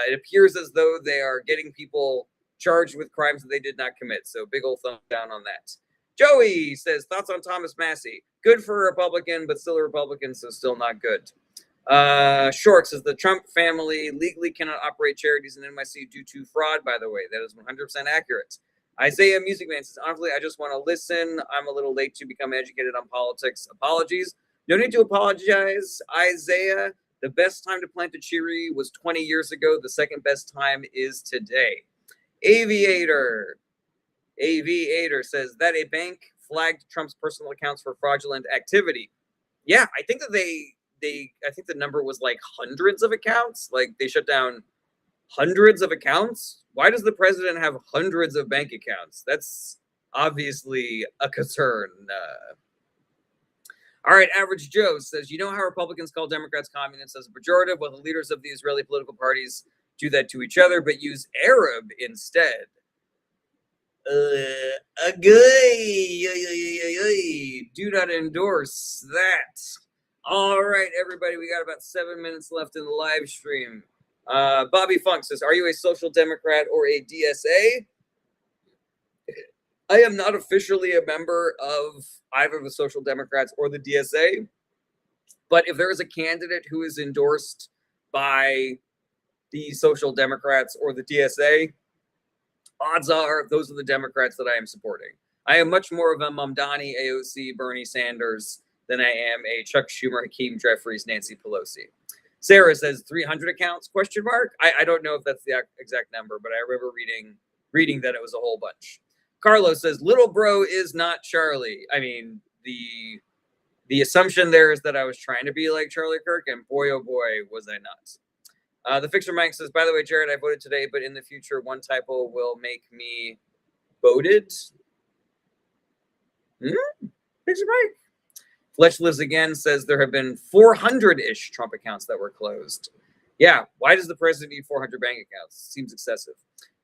It appears as though they are getting people charged with crimes that they did not commit. So big old thumb down on that. Joey says, thoughts on Thomas Massey? Good for a Republican, but still a Republican, so still not good. Short says, the Trump family legally cannot operate charities in NYC due to fraud, by the way. That is 100% accurate. Isaiah Music Man says, honestly, I just want to listen. I'm a little late to become educated on politics. Apologies. No need to apologize, Isaiah. The best time to plant a cherry was 20 years ago. The second best time is today. Aviator says that a bank flagged Trump's personal accounts for fraudulent activity. Yeah, I think that I think the number was like hundreds of accounts. Like they shut down hundreds of accounts. Why does the president have hundreds of bank accounts? That's obviously a concern. All right, Average Joe says, you know how Republicans call Democrats communists as a pejorative? Well, the leaders of the Israeli political parties do that to each other, but use Arab instead. Do not endorse that. All right, everybody, we got about 7 minutes left in the live stream. Bobby Funk says, are you a social democrat or a DSA? I am not officially a member of either the Social Democrats or the DSA, but if there is a candidate who is endorsed by the Social Democrats or the DSA, odds are those are the Democrats that I am supporting. I am much more of a Mamdani, AOC, Bernie Sanders than I am a Chuck Schumer, Hakeem Jeffries, Nancy Pelosi. Sarah says 300 accounts, question mark. I don't know if that's the exact number, but I remember reading that it was a whole bunch. Carlos says, little bro is not Charlie. I mean, the assumption there is that I was trying to be like Charlie Kirk, and boy, oh boy, was I not. The Fixer Mike says, by the way, Jared, I voted today, but in the future, one typo will make me voted. Fixer Mike. Fletch Lives Again says there have been 400-ish Trump accounts that were closed. Yeah, why does the president need 400 bank accounts? Seems excessive.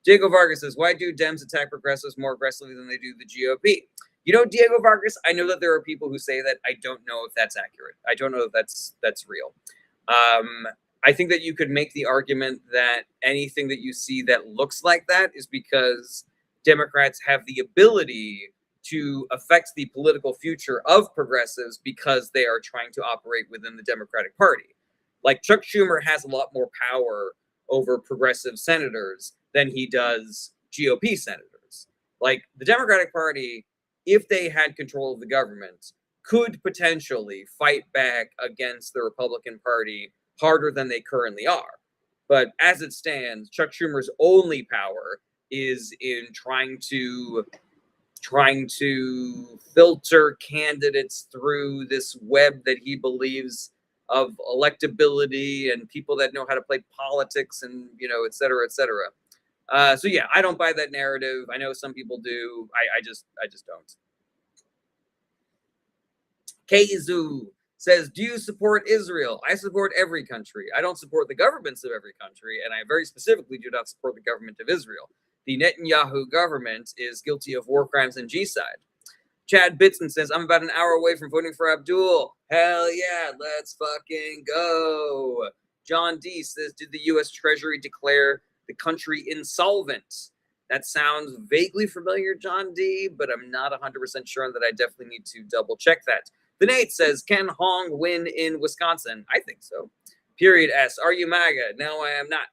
Diego Vargas says, why do Dems attack progressives more aggressively than they do the GOP? You know, Diego Vargas, I know that there are people who say that. I don't know if that's accurate. I don't know if that's real. I think that you could make the argument that anything that you see that looks like that is because Democrats have the ability to affect the political future of progressives because they are trying to operate within the Democratic Party. Like Chuck Schumer has a lot more power over progressive senators than he does GOP senators. Like the Democratic Party, if they had control of the government, could potentially fight back against the Republican Party harder than they currently are. But as it stands, Chuck Schumer's only power is in trying to filter candidates through this web that he believes of electability and people that know how to play politics and, you know, et cetera, et cetera. So yeah, I don't buy that narrative. I know some people do. I just don't. Keizu says, do you support Israel? I support every country. I don't support the governments of every country, and I very specifically do not support the government of Israel. The Netanyahu government is guilty of war crimes and genocide. Chad Bitson says, I'm about an hour away from voting for Abdul. Hell yeah, let's fucking go. John D says, did the U.S. Treasury declare the country insolvent? That sounds vaguely familiar, John D, but I'm not 100% sure that I definitely need to double check that. The Nate says, can Hong win in Wisconsin? I think so. Period S. Are you MAGA? No, I am not.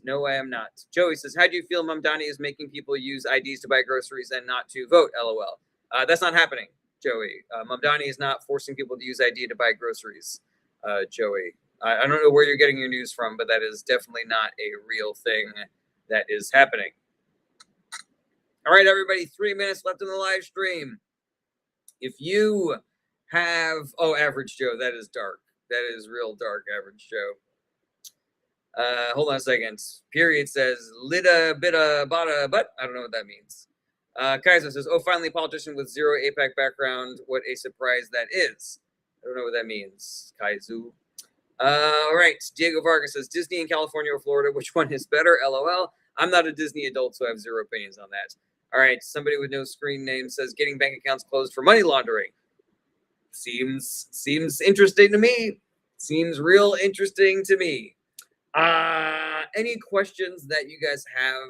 No, I am not. Joey says, how do you feel Mamdani is making people use IDs to buy groceries and not to vote? LOL. That's not happening, Joey. Mamdani is not forcing people to use ID to buy groceries, Joey. I don't know where you're getting your news from, but that is definitely not a real thing that is happening. All right, everybody, 3 minutes left in the live stream. If you have, Average Joe, that is dark. That is real dark, Average Joe. Hold on a second. Period says, lida, bida, bada, but I don't know what that means. Kaiser says, finally, a politician with zero APAC background. What a surprise that is. I don't know what that means, Kaizu. All right. Diego Vargas says, Disney in California or Florida, which one is better? LOL. I'm not a Disney adult, so I have zero opinions on that. All right. Somebody with no screen name says, getting bank accounts closed for money laundering. Seems interesting to me. Seems real interesting to me. Any questions that you guys have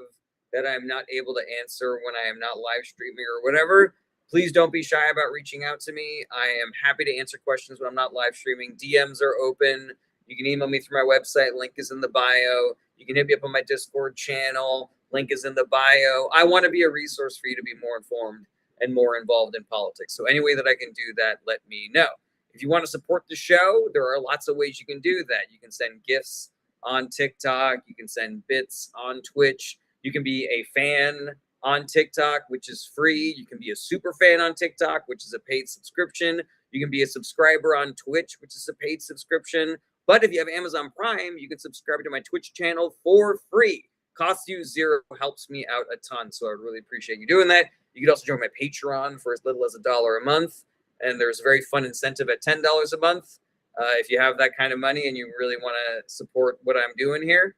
that I'm not able to answer when I am not live streaming or whatever, please don't be shy about reaching out to me. I am happy to answer questions when I'm not live streaming. DMs are open. You can email me through my website. Link is in the bio. You can hit me up on my Discord channel. Link is in the bio. I want to be a resource for you to be more informed and more involved in politics. So any way that I can do that, let me know. If you want to support the show, there are lots of ways you can do that. You can send gifts on TikTok. You can send bits on Twitch. You can be a fan on TikTok, which is free. You can be a super fan on TikTok, which is a paid subscription. You can be a subscriber on Twitch, which is a paid subscription. But if you have Amazon Prime, you can subscribe to my Twitch channel for free. Costs you $0, helps me out a ton. So I really appreciate you doing that. You can also join my Patreon for as little as $1 a month. And there's a very fun incentive at $10 a month. If you have that kind of money and you really want to support what I'm doing here.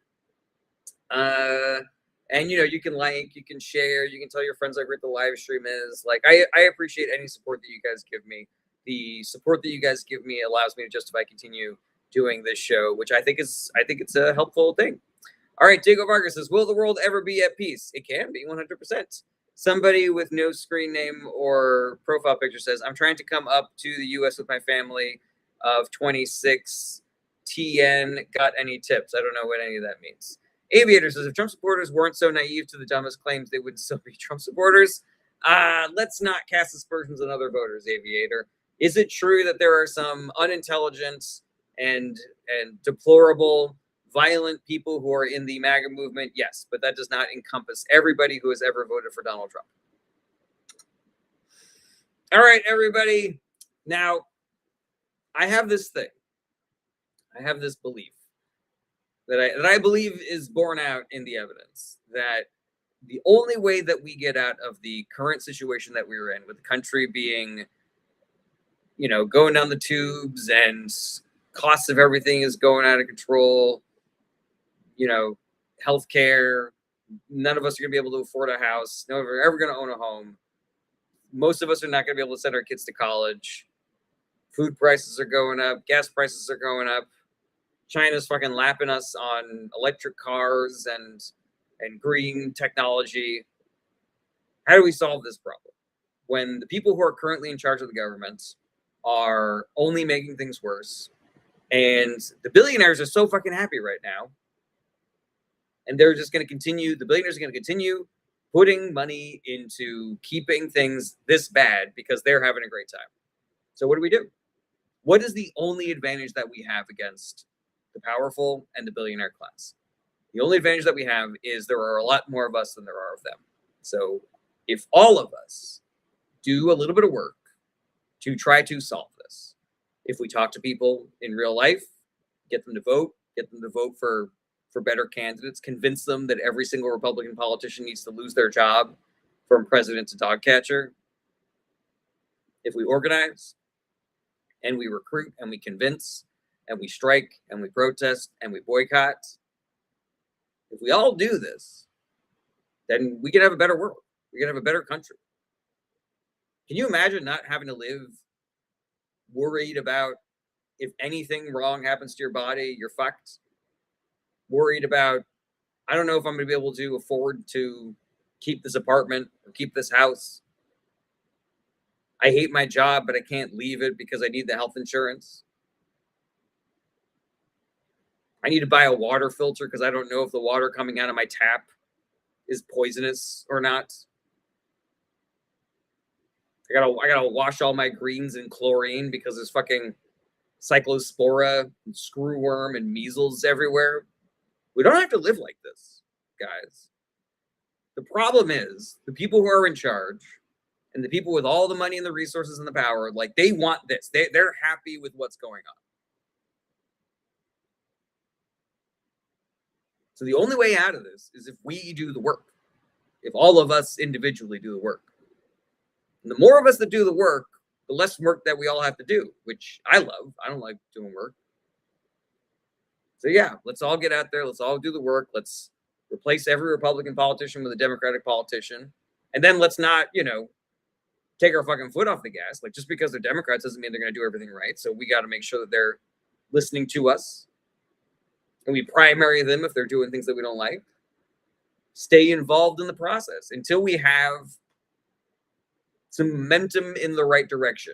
And, you can like, you can share, you can tell your friends how great the live stream is. Like, I appreciate any support that you guys give me. The support that you guys give me allows me to justify continue doing this show, which I think it's a helpful thing. All right, Diego Vargas says, will the world ever be at peace? It can be, 100%. Somebody with no screen name or profile picture says, I'm trying to come up to the U.S. with my family of 26 TN. Got any tips? I don't know what any of that means. Aviator says, if Trump supporters weren't so naive to the dumbest claims, they wouldn't still be Trump supporters. Let's not cast aspersions on other voters, Aviator. Is it true that there are some unintelligent and deplorable, violent people who are in the MAGA movement? Yes, but that does not encompass everybody who has ever voted for Donald Trump. All right, everybody. Now, I have this thing. I have this belief that I believe is borne out in the evidence, that the only way that we get out of the current situation that we were in, with the country being, going down the tubes and costs of everything is going out of control, healthcare, none of us are going to be able to afford a house. No one are ever going to own a home. Most of us are not going to be able to send our kids to college. Food prices are going up. Gas prices are going up. China's fucking lapping us on electric cars and green technology. How do we solve this problem when the people who are currently in charge of the government are only making things worse, and the billionaires are so fucking happy right now, and they're just going to continue, the billionaires are going to continue putting money into keeping things this bad because they're having a great time. So what do we do? What is the only advantage that we have against the powerful and the billionaire class? The only advantage that we have is there are a lot more of us than there are of them. So if all of us do a little bit of work to try to solve this, if we talk to people in real life, get them to vote for better candidates, convince them that every single Republican politician needs to lose their job from president to dog catcher. If we organize and we recruit and we convince and we strike and we protest and we boycott, if we all do this, then we can have a better world. We can have a better country. Can you imagine not having to live worried about if anything wrong happens to your body, you're fucked? Worried about, I don't know if I'm going to be able to afford to keep this apartment or keep this house. I hate my job, but I can't leave it because I need the health insurance. I need to buy a water filter because I don't know if the water coming out of my tap is poisonous or not. I gotta wash all my greens in chlorine because there's fucking cyclospora and screwworm and measles everywhere. We don't have to live like this, guys. The problem is the people who are in charge and the people with all the money and the resources and the power, like, they want this. They're happy with what's going on. So the only way out of this is if we do the work. If all of us individually do the work. And the more of us that do the work, the less work that we all have to do, which I love. I don't like doing work. So yeah, let's all get out there. Let's all do the work. Let's replace every Republican politician with a Democratic politician. And then let's not, take our fucking foot off the gas. Like, just because they're Democrats doesn't mean they're going to do everything right. So we got to make sure that they're listening to us. And we primary them if they're doing things that we don't like. Stay involved in the process until we have some momentum in the right direction.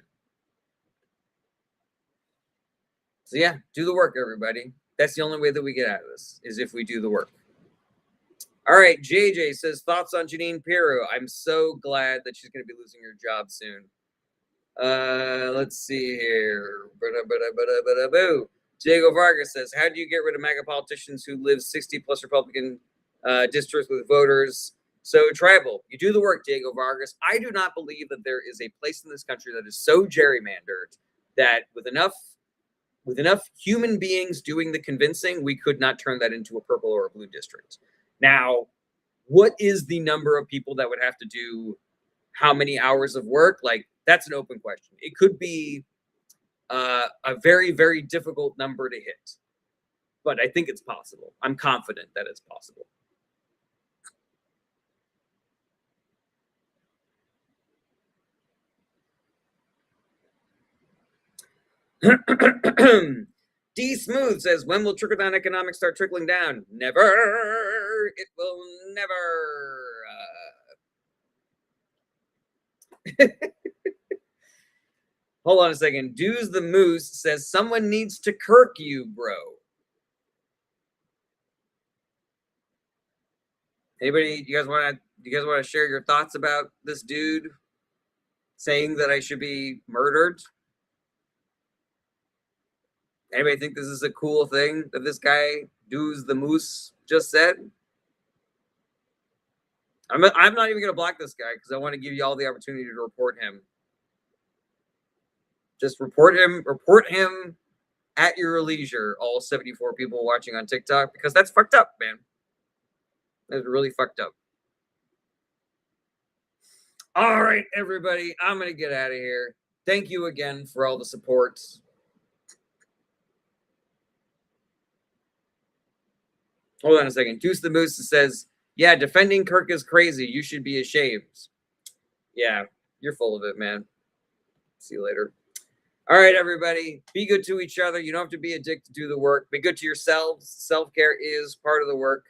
So yeah, do the work, everybody. That's the only way that we get out of this, is if we do the work. All right, JJ says, thoughts on Jeanine Pirro? I'm so glad that she's going to be losing her job soon. Let's see here. Diego Vargas says, how do you get rid of MAGA politicians who live 60 plus Republican districts with voters so tribal? You do the work, Diego Vargas. I do not believe that there is a place in this country that is so gerrymandered that with enough human beings doing the convincing, we could not turn that into a purple or a blue district. Now, what is the number of people that would have to do how many hours of work? Like, that's an open question. It could be a very, very difficult number to hit, but I think it's possible. I'm confident that it's possible. D Smooth says, when will trickle-down economics start trickling down? Never. It will never. Hold on a second. Dooz the Moose says, someone needs to kirk you, bro. Anybody, you guys want to share your thoughts about this dude saying that I should be murdered? Anybody think this is a cool thing that this guy, Dooz the Moose, just said? I'm not even going to block this guy because I want to give you all the opportunity to report him. Just report him at your leisure, all 74 people watching on TikTok, because that's fucked up, man. That's really fucked up. All right, everybody, I'm going to get out of here. Thank you again for all the support. Hold on a second. Deuce the Moose says, yeah, defending Kirk is crazy. You should be ashamed. Yeah, you're full of it, man. See you later. All right, everybody, be good to each other. You don't have to be a dick to do the work. Be good to yourselves. Self-care is part of the work.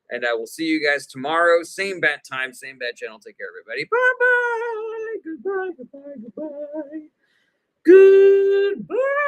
And I will see you guys tomorrow. Same bat time, same bat channel. Take care, everybody. Bye-bye. Goodbye, goodbye, goodbye. Goodbye.